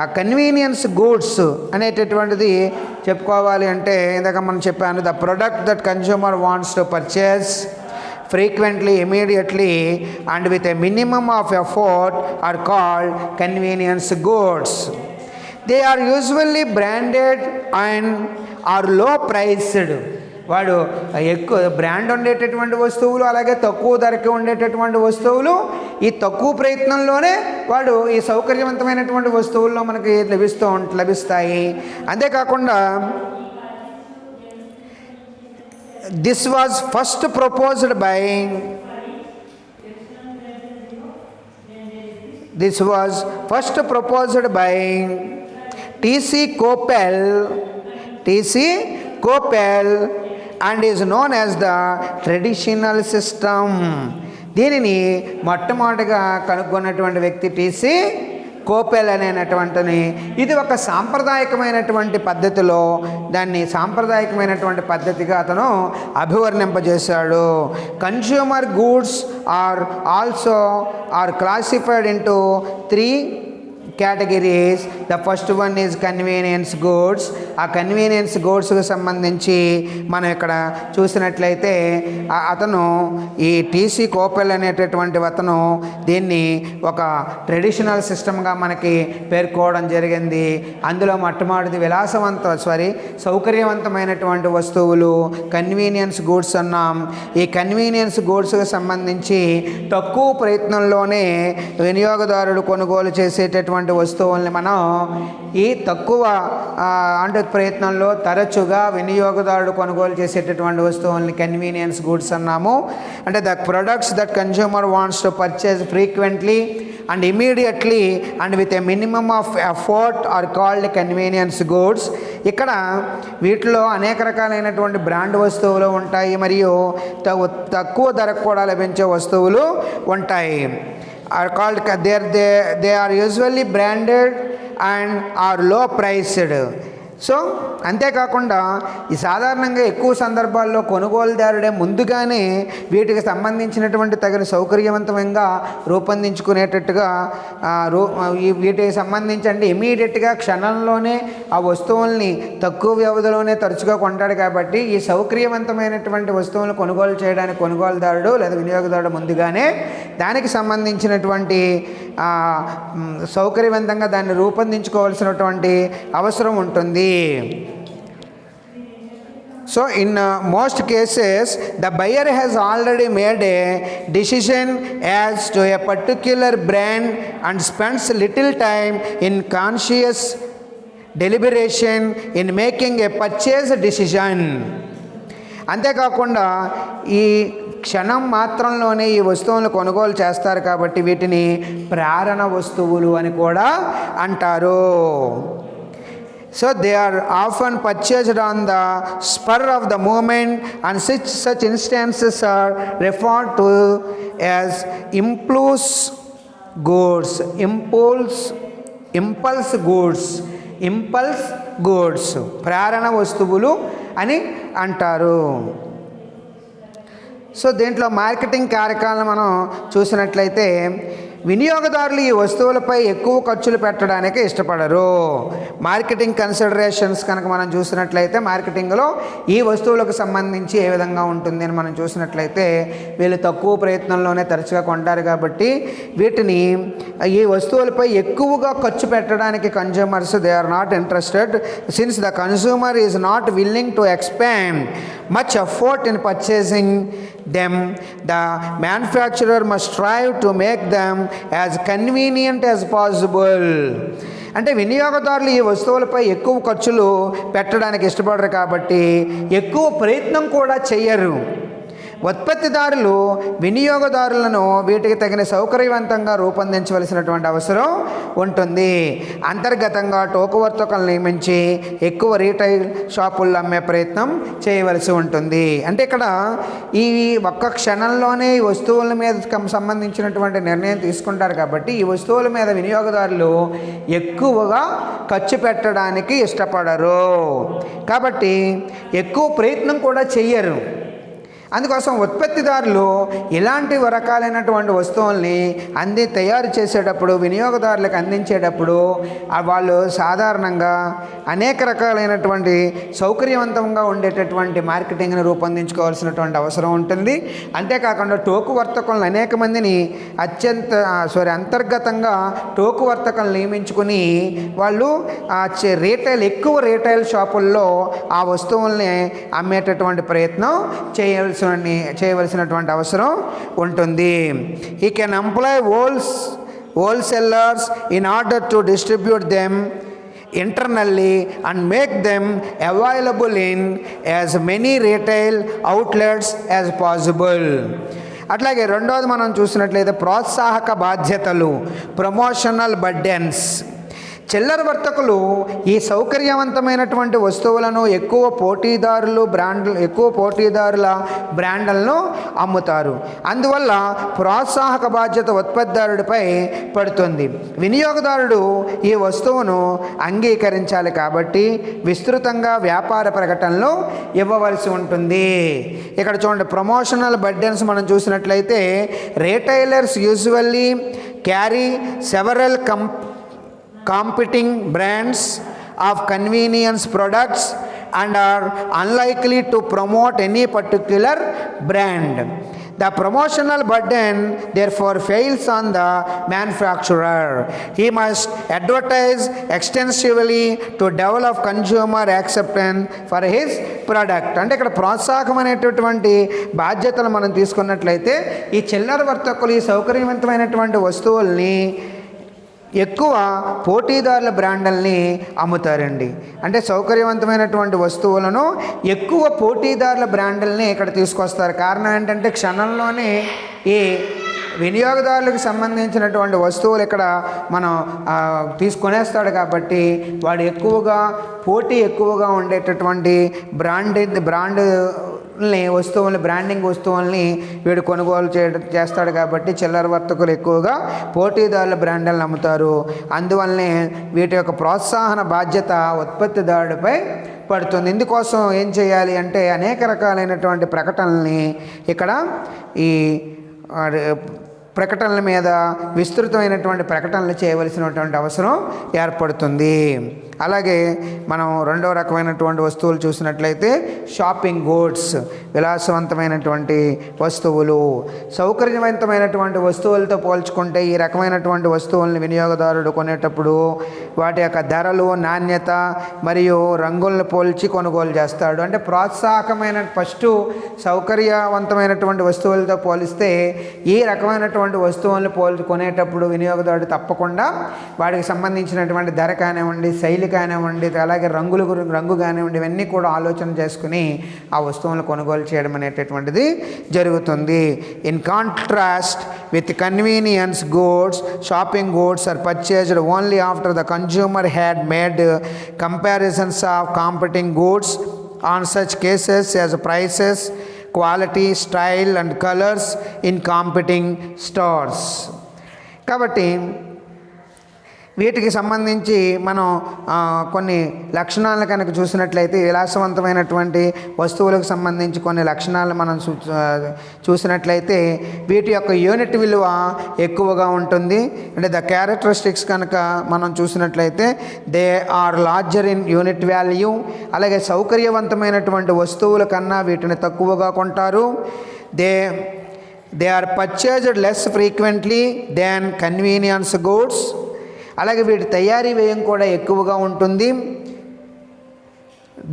ఆ కన్వీనియన్స్ గూడ్స్ అనేటటువంటిది చెప్పుకోవాలి అంటే ఇందాక మనం చెప్పాను, the product that consumer wants to purchase frequently, immediately and with a minimum of effort are called convenience goods. They are usually branded and are low priced. వాడు ఎక్కువ బ్రాండ్ ఉండేటటువంటి వస్తువులు అలాగే తక్కువ ధరకి ఉండేటటువంటి వస్తువులు ఈ తక్కువ ప్రయత్నంలోనే వాడు ఈ సౌకర్యవంతమైనటువంటి వస్తువుల్లో మనకి లభిస్తాయి. అంతేకాకుండా this was first proposed by T.C. Coppell and is known as the traditional system. దీనిని మొట్టమొదటిగా కనుగొన్నటువంటి వ్యక్తి టీసీ కోపెల్ అనేటువంటిని ఇది ఒక సాంప్రదాయకమైనటువంటి పద్ధతిలో సాంప్రదాయకమైనటువంటి పద్ధతిగా అతను అభివర్ణింపజేశాడు. Consumer goods are classified into 3 categories. The first one is convenience goods. ఆ కన్వీనియన్స్ గూడ్స్కి సంబంధించి మనం ఇక్కడ చూసినట్లయితే అతను ఈ టీసీ కోపెల్ అనేటటువంటి అతను దీన్ని ఒక ట్రెడిషనల్ సిస్టమ్గా మనకి పేర్కోవడం జరిగింది. అందులో మొట్టమొదటిది సౌకర్యవంతమైనటువంటి వస్తువులు కన్వీనియన్స్ గూడ్స్ అన్నాం. ఈ కన్వీనియన్స్ గూడ్స్కి సంబంధించి తక్కువ ప్రయత్నంలోనే వినియోగదారుడు కొనుగోలు చేసేటటువంటి వస్తువుల్ని మనం ఈ తక్కువ ప్రయత్నంలో తరచుగా వినియోగదారుడు కొనుగోలు చేసేటటువంటి వస్తువుల్ని కన్వీనియన్స్ గూడ్స్ అన్నాము. అంటే the products that consumer wants to purchase frequently and immediately and with a minimum of effort are called convenience goods. ఇక్కడ వీటిలో అనేక రకాలైనటువంటి బ్రాండ్ వస్తువులు ఉంటాయి మరియు తక్కువ ధరకు కూడా లభించే వస్తువులు ఉంటాయి. are called they are usually branded and are low priced. So అంతేకాకుండా ఈ సాధారణంగా ఎక్కువ సందర్భాల్లో కొనుగోలుదారుడే ముందుగానే వీటికి సంబంధించినటువంటి తగిన సౌకర్యవంతంగా రూపొందించుకునేటట్టుగా వీటికి సంబంధించి అంటే ఇమీడియట్గా క్షణంలోనే ఆ వస్తువుల్ని తక్కువ వ్యవధిలోనే తరచుగా కొంటాడు. కాబట్టి ఈ సౌకర్యవంతమైనటువంటి వస్తువులను కొనుగోలు చేయడానికి కొనుగోలుదారుడు లేదా వినియోగదారుడు ముందుగానే దానికి సంబంధించినటువంటి సౌకర్యవంతంగా దాన్ని రూపొందించుకోవాల్సినటువంటి అవసరం ఉంటుంది. So in most cases the buyer has already made a decision as to a particular brand and spends little time in conscious deliberation in making a purchase decision. అంతేకాకుండా ఈ క్షణం మాత్రంలోనే ఈ వస్తువులను కొనుగోలు చేస్తారు కాబట్టి వీటిని ప్రేరణ వస్తువులు అని కూడా అంటారు. So they are often purchased on the spur of the moment and such instances are referred to as goods, impulse goods ప్రేరణ వస్తువులు అని అంటారు. సో దీంట్లో మార్కెటింగ్ కార్యక్రమాలను మనం చూసినట్లయితే వినియోగదారులు ఈ వస్తువులపై ఎక్కువ ఖర్చులు పెట్టడానికి ఇష్టపడరు. మార్కెటింగ్ కన్సిడరేషన్స్ కనుక మనం చూసినట్లయితే మార్కెటింగ్లో ఈ వస్తువులకు సంబంధించి ఏ విధంగా ఉంటుంది అని మనం చూసినట్లయితే వీళ్ళు తక్కువ ప్రయత్నంలోనే తరచుగా కొంటారు కాబట్టి వీటిని ఈ వస్తువులపై ఎక్కువగా ఖర్చు పెట్టడానికి consumers they are not interested since the consumer is not willing to expend much effort in purchasing them. The manufacturer must strive to make them as convenient as possible. అంటే వినియోగదారులు ఈ వస్తువులపై ఎక్కువ ఖర్చులు పెట్టడానికి ఇష్టపడరు కాబట్టి ఎక్కువ ప్రయత్నం కూడా చెయ్యరు. ఉత్పత్తిదారులు వినియోగదారులను వీటికి తగిన సౌకర్యవంతంగా రూపొందించవలసినటువంటి అవసరం ఉంటుంది. అంతర్గతంగా టోకు వర్తకులను నియమించి ఎక్కువ రీటైల్ షాపుల్లో అమ్మే ప్రయత్నం చేయవలసి ఉంటుంది. అంటే ఇక్కడ ఈ ఒక్క క్షణంలోనే ఈ వస్తువుల మీద సంబంధించినటువంటి నిర్ణయం తీసుకుంటారు కాబట్టి ఈ వస్తువుల మీద వినియోగదారులు ఎక్కువగా ఖర్చు పెట్టడానికి ఇష్టపడరు కాబట్టి ఎక్కువ ప్రయత్నం కూడా చెయ్యరు. అందుకోసం ఉత్పత్తిదారులు ఇలాంటి రకాలైనటువంటి వస్తువుల్ని తయారు చేసేటప్పుడు వినియోగదారులకు అందించేటప్పుడు వాళ్ళు సాధారణంగా అనేక రకాలైనటువంటి సౌకర్యవంతంగా ఉండేటటువంటి మార్కెటింగ్ని రూపొందించుకోవాల్సినటువంటి అవసరం ఉంటుంది. అంతేకాకుండా టోకు వర్తకులను అనేక మందిని అంతర్గతంగా టోకు వర్తకులను నియమించుకుని వాళ్ళు ఎక్కువ రీటైల్ షాపుల్లో ఆ వస్తువుల్ని అమ్మేటటువంటి ప్రయత్నం చేయవలసినటువంటి అవసరం ఉంటుంది. He can employ wholesalers in order to distribute them internally and make them available in as many retail outlets as possible. అట్లాగే రెండవది మనం చూసినట్లయితే ప్రోత్సాహక బాధ్యతలు, ప్రమోషనల్ బర్డెన్స్. చిల్లర వర్తకులు ఈ సౌకర్యవంతమైనటువంటి వస్తువులను ఎక్కువ పోటీదారుల బ్రాండ్లను అమ్ముతారు. అందువల్ల ప్రోత్సాహక బాధ్యత ఉత్పత్తిదారుడిపై పడుతుంది. వినియోగదారుడు ఈ వస్తువును అంగీకరించాలి కాబట్టి విస్తృతంగా వ్యాపార ప్రకటనలు ఇవ్వవలసి ఉంటుంది. ఇక్కడ చూడండి, ప్రమోషనల్ బర్డెన్స్ మనం చూసినట్లయితే retailers usually carry several competing brands of convenience products and are unlikely to promote any particular brand. The promotional burden therefore fails on the manufacturer. He must advertise extensively to develop consumer acceptance for his product. అంటే ఇక్కడ ప్రోత్సాహకం అనేటటువంటి బాధ్యతలు మనం తీసుకున్నట్లయితే ఈ చిల్లర వర్తకులు ఈ సౌకర్యవంతమైనటువంటి వస్తువుల్ని ఎక్కువ పోటీదారుల బ్రాండ్లని అమ్ముతారండి. అంటే సౌకర్యవంతమైనటువంటి వస్తువులను ఎక్కువ పోటీదారుల బ్రాండ్లని ఇక్కడ తీసుకొస్తారు. కారణం ఏంటంటే క్షణంలోనే ఈ వినియోగదారులకు సంబంధించినటువంటి వస్తువులు ఇక్కడ మనం తీసుకొనేస్తాడు కాబట్టి వాడు ఎక్కువగా ఉండేటటువంటి బ్రాండింగ్ వస్తువుల్ని వీడు కొనుగోలు చేస్తాడు కాబట్టి చిల్లర వర్తకులు ఎక్కువగా పోటీదారుల బ్రాండ్లను అమ్ముతారు. అందువల్లనే వీటి యొక్క ప్రోత్సాహన బాధ్యత ఉత్పత్తిదారుడిపై పడుతుంది. ఇందుకోసం ఏం చేయాలి అంటే అనేక రకాలైనటువంటి ప్రకటనల్ని ఇక్కడ ఈ ప్రకటనల మీద విస్తృతమైనటువంటి ప్రకటనలు చేయవలసినటువంటి అవసరం ఏర్పడుతుంది. అలాగే మనం రెండవ రకమైనటువంటి వస్తువులు చూసినట్లయితే షాపింగ్ గూడ్స్, విలాసవంతమైనటువంటి వస్తువులు. సౌకర్యవంతమైనటువంటి వస్తువులతో పోల్చుకుంటే ఈ రకమైనటువంటి వస్తువులను వినియోగదారుడు కొనేటప్పుడు వాటి యొక్క ధరలు, నాణ్యత మరియు రంగులను పోల్చి కొనుగోలు చేస్తాడు. అంటే ప్రోత్సాహకమైన సౌకర్యవంతమైనటువంటి వస్తువులతో పోలిస్తే ఈ రకమైనటువంటి వస్తువులను కొనేటప్పుడు వినియోగదారుడు తప్పకుండా వాటికి సంబంధించినటువంటి ధర కానివ్వండి, శైలి కానివ్వండి, అలాగే రంగు కానివ్వండి, ఇవన్నీ కూడా ఆలోచన చేసుకుని ఆ వస్తువులను కొనుగోలు చేయడం అనేటటువంటిది జరుగుతుంది. In contrast with convenience goods, shopping goods are purchased only after the consumer had made comparisons of competing goods on such cases as prices, quality, style and colors in competing stores. కాబట్టి వీటికి సంబంధించి మనం కొన్ని లక్షణాలను కనుక చూసినట్లయితే విలాసవంతమైనటువంటి వస్తువులకు సంబంధించి కొన్ని లక్షణాలు మనం చూసినట్లయితే వీటి యొక్క యూనిట్ విలువ ఎక్కువగా ఉంటుంది. అంటే ద క్యారెక్టరిస్టిక్స్ కనుక మనం చూసినట్లయితే they are larger in unit value. అలాగే సౌకర్యవంతమైనటువంటి వస్తువుల కన్నా వీటిని తక్కువగా కొంటారు. They are purchased less frequently than convenience goods. అలాగే వీటి తయారీ వ్యయం కూడా ఎక్కువగా ఉంటుంది.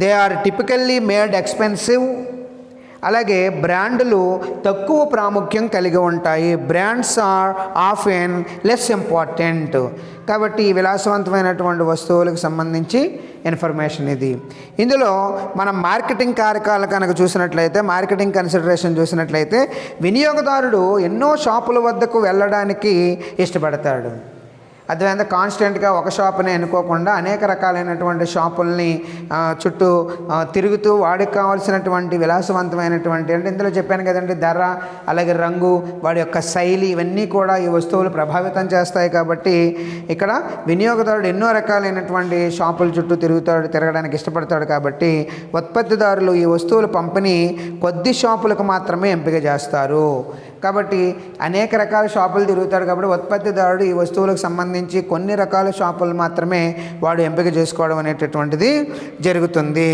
They are typically made expensive. అలాగే బ్రాండ్లు తక్కువ ప్రాముఖ్యం కలిగి ఉంటాయి. Brands are often less important. కాబట్టి ఈ విలాసవంతమైనటువంటి వస్తువులకు సంబంధించి ఇన్ఫర్మేషన్ ఇది. ఇందులో మనం మార్కెటింగ్ కారకాలు కనుక చూసినట్లయితే, మార్కెటింగ్ కన్సిడరేషన్ చూసినట్లయితే వినియోగదారుడు ఎన్నో షాపుల వద్దకు వెళ్ళడానికి ఇష్టపడతాడు. అదేవిధంగా కాన్స్టెంట్గా ఒక షాపుని ఎన్నుకోకుండా అనేక రకాలైనటువంటి షాపుల్ని చుట్టూ తిరుగుతూ వాడికి కావాల్సినటువంటి విలాసవంతమైనటువంటి, అంటే ఇందులో చెప్పాను కదండి, ధర అలాగే రంగు, వాడి యొక్క శైలి, ఇవన్నీ కూడా ఈ వస్తువులు ప్రభావితం చేస్తాయి. కాబట్టి ఇక్కడ వినియోగదారుడు ఎన్నో రకాలైనటువంటి షాపుల చుట్టూ తిరగడానికి ఇష్టపడతాడు. కాబట్టి ఉత్పత్తిదారులు ఈ వస్తువుల పంపిణీ కొద్ది షాపులకు మాత్రమే ఎంపిక చేస్తారు. కాబట్టి అనేక రకాల షాపులు తిరుగుతాడు. కాబట్టి ఉత్పత్తిదారుడు ఈ వస్తువులకు సంబంధించి కొన్ని రకాల షాపులు మాత్రమే వాడు ఎంపిక చేసుకోవడం అనేటటువంటిది జరుగుతుంది.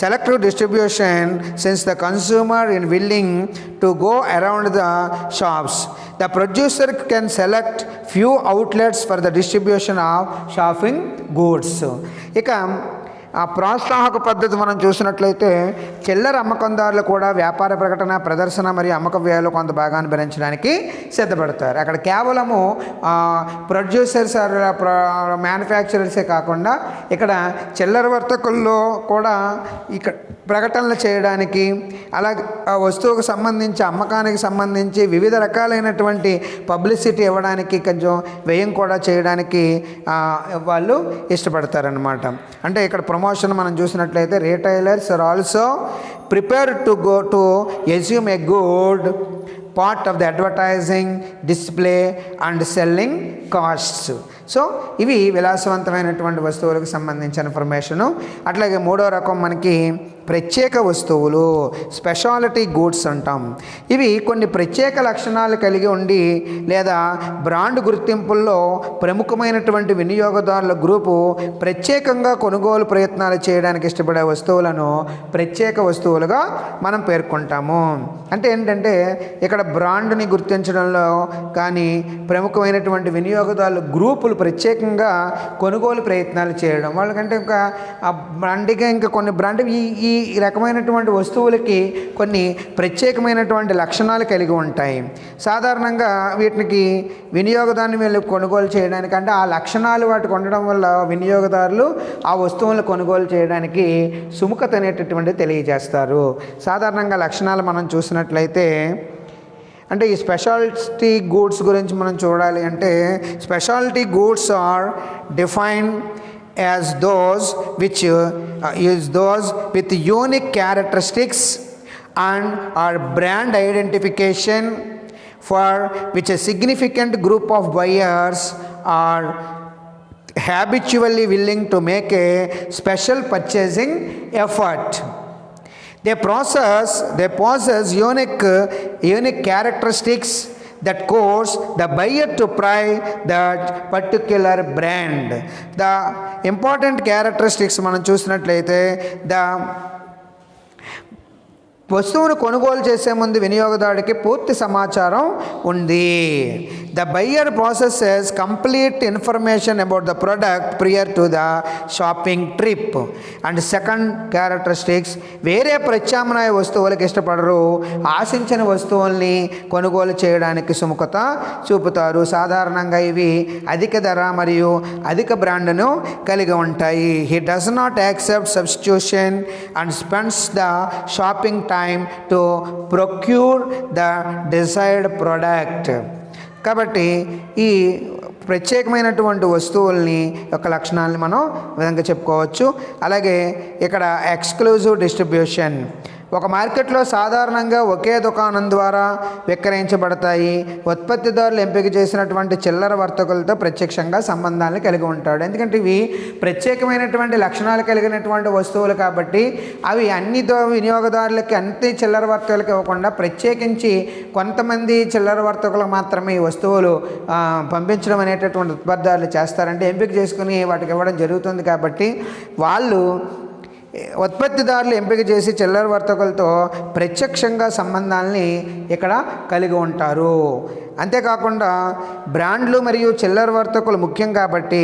Selective distribution since the consumer in willing to go around the shops, the producer can select few outlets for the distribution of shopping goods. ఇక ఆ ప్రోత్సాహక పద్ధతి మనం చూసినట్లయితే చిల్లర అమ్మకందారులు కూడా వ్యాపార ప్రకటన, ప్రదర్శన మరియు అమ్మక వ్యయాలు కొంత భాగాన్ని భరించడానికి సిద్ధపడతారు. అక్కడ కేవలము ప్రొడ్యూసర్స్, మ్యానుఫ్యాక్చరర్సే కాకుండా ఇక్కడ చిల్లర వర్తకుల్లో కూడా ఇక్కడ ప్రకటనలు చేయడానికి, అలాగే ఆ వస్తువుకు సంబంధించి అమ్మకానికి సంబంధించి వివిధ రకాలైనటువంటి పబ్లిసిటీ ఇవ్వడానికి కొంచెం వ్యయం కూడా చేయడానికి వాళ్ళు ఇష్టపడతారనమాట. అంటే ఇక్కడ ప్రమోషన్ మనం చూసినట్లయితే retailers are also prepare to go to assume a good part of the advertising, display and selling costs. So ఇవి విలాసవంతమైనటువంటి వస్తువులకు సంబంధించిన ఇన్ఫర్మేషను. అట్లాగే మూడో రకం మనకి ప్రత్యేక వస్తువులు, స్పెషాలిటీ గూడ్స్ అంటాం. ఇవి కొన్ని ప్రత్యేక లక్షణాలు కలిగి ఉండి లేదా బ్రాండ్ గుర్తింపుల్లో ప్రముఖమైనటువంటి వినియోగదారుల గ్రూపు ప్రత్యేకంగా కొనుగోలు ప్రయత్నాలు చేయడానికి ఇష్టపడే వస్తువులను ప్రత్యేక వస్తువులుగా మనం పేర్కొంటాము. అంటే ఏంటంటే ఇక్కడ బ్రాండ్ని గుర్తించడంలో కానీ ప్రముఖమైనటువంటి వినియోగదారుల గ్రూపులు ప్రత్యేకంగా కొనుగోలు ప్రయత్నాలు చేయడం, వాళ్ళకంటే ఇంకా ఆ బ్రాండ్గా ఇంకా కొన్ని బ్రాండ్ ఈ రకమైనటువంటి వస్తువులకి కొన్ని ప్రత్యేకమైనటువంటి లక్షణాలు కలిగి ఉంటాయి. సాధారణంగా వీటికి వినియోగదారుని వీళ్ళు కొనుగోలు చేయడానికి, అంటే ఆ లక్షణాలు వాటికి ఉండడం వల్ల వినియోగదారులు ఆ వస్తువులను కొనుగోలు చేయడానికి సుముఖత అనేటటువంటిది తెలియజేస్తారు. సాధారణంగా లక్షణాలు మనం చూసినట్లయితే, అంటే ఈ స్పెషాలిటీ గూడ్స్ గురించి మనం చూడాలి అంటే, speciality goods are defined as those with unique characteristics and are brand identification for which a significant group of buyers are habitually willing to make a special purchasing effort. They possess unique characteristics that cause the buyer to try that particular brand. The important characteristics మనం చూసినట్లయితే, వస్తువును కొనుగోలు చేసే ముందు వినియోగదారుడికి పూర్తి సమాచారం ఉంది. The buyer processes complete information about the product prior to the shopping trip. And second characteristics, వేరే ప్రత్యామ్నాయ వస్తువులకు ఇష్టపడరు, ఆశించిన వస్తువుల్ని కొనుగోలు చేయడానికి సుముఖత చూపుతారు. సాధారణంగా ఇవి అధిక ధర మరియు అధిక బ్రాండ్ను కలిగి ఉంటాయి. He does not accept substitution and spends the shopping time to procure the desired product. కాబట్టి ఈ ప్రత్యేకమైనటువంటి వస్తువుల్ని యొక్క లక్షణాలని మనం విధంగా చెప్పుకోవచ్చు. అలాగే ఇక్కడ ఎక్స్క్లూజివ్ డిస్ట్రిబ్యూషన్, ఒక మార్కెట్లో సాధారణంగా ఒకే దుకాణం ద్వారా విక్రయించబడతాయి. ఉత్పత్తిదారులు ఎంపిక చేసినటువంటి చిల్లర వర్తకులతో ప్రత్యక్షంగా సంబంధాలను కలిగి ఉంటాడు. ఎందుకంటే ఇవి ప్రత్యేకమైనటువంటి లక్షణాలు కలిగినటువంటి వస్తువులు కాబట్టి అవి అన్ని వినియోగదారులకి అన్ని చిల్లర వర్తకులకి ఇవ్వకుండా ప్రత్యేకించి కొంతమంది చిల్లర వర్తకులకు మాత్రమే ఈ వస్తువులు పంపించడం అనేటటువంటి ఉత్పత్తిదారులు చేస్తారంటే ఎంపిక చేసుకుని వాటికి ఇవ్వడం జరుగుతుంది. కాబట్టి వాళ్ళు ఉత్పత్తిదారులు ఎంపిక చేసి చిల్లర వర్తకులతో ప్రత్యక్షంగా సంబంధాలని ఇక్కడ కలిగి ఉంటారు. అంతేకాకుండా బ్రాండ్లు మరియు చిల్లర వర్తకులు ముఖ్యం కాబట్టి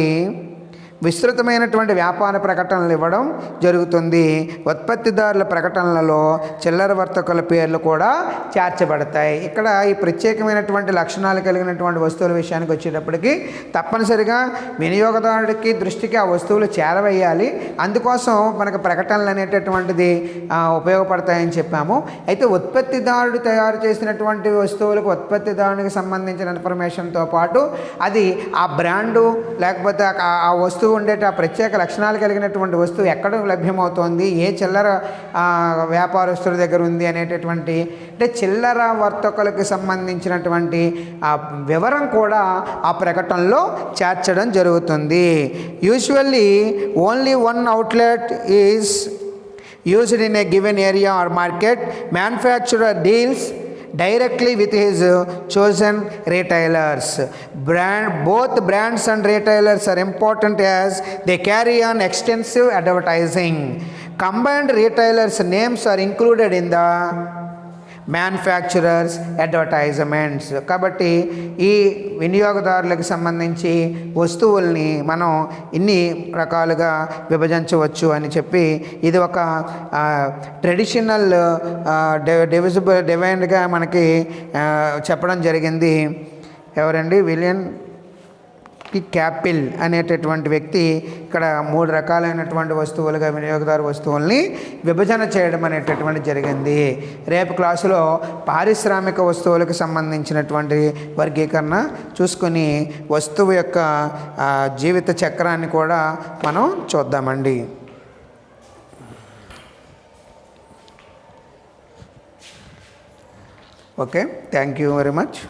విస్తృతమైనటువంటి వ్యాపార ప్రకటనలు ఇవ్వడం జరుగుతుంది. ఉత్పత్తిదారుల ప్రకటనలలో చిల్లర వర్తకుల పేర్లు కూడా చేర్చబడతాయి. ఇక్కడ ఈ ప్రత్యేకమైనటువంటి లక్షణాలు కలిగినటువంటి వస్తువుల విషయానికి వచ్చేటప్పటికి తప్పనిసరిగా వినియోగదారుడికి దృష్టికి ఆ వస్తువులు చేరవేయాలి. అందుకోసం మనకు ప్రకటనలు అనేటటువంటిది ఉపయోగపడతాయని చెప్పాము. అయితే ఉత్పత్తిదారుడు తయారు చేసినటువంటి వస్తువులకు ఉత్పత్తిదారునికి సంబంధించిన ఇన్ఫర్మేషన్తో పాటు అది ఆ బ్రాండు లేకపోతే ఆ వస్తువు ఉండేట ఆ ప్రత్యేక లక్షణాలు కలిగినటువంటి వస్తువు ఎక్కడ లభ్యమవుతోంది, ఏ చిల్లర వ్యాపారస్తుల దగ్గర ఉంది అనేటటువంటి అంటే చిల్లర వర్తకులకు సంబంధించినటువంటి ఆ వివరం కూడా ఆ ప్రకటనలో చేర్చడం జరుగుతుంది. Usually only one outlet is used in a given area or market. Manufacturer deals directly with his chosen retailers. Both brands and retailers are important as they carry on extensive advertising. Combined retailers' names are included in the manufacturers advertisements. కాబట్టి ఈ వినియోగదారులకు సంబంధించి వస్తువుల్ని మనం ఇన్ని రకాలుగా విభజించవచ్చు అని చెప్పి ఇది ఒక ట్రెడిషనల్ డివైన్గా మనకి చెప్పడం జరిగింది. ఎవరండి? విలియం క్యాపిల్ అనేటటువంటి వ్యక్తి ఇక్కడ 3 రకాలైనటువంటి వస్తువులుగా వినియోగదారు వస్తువుల్ని విభజన చేయడం అనేటటువంటి జరిగింది. రేపు క్లాసులో పారిశ్రామిక వస్తువులకు సంబంధించినటువంటి వర్గీకరణ చూసుకొని వస్తువు యొక్క జీవిత చక్రాన్ని కూడా మనం చూద్దామండి. Okay, thank you very much.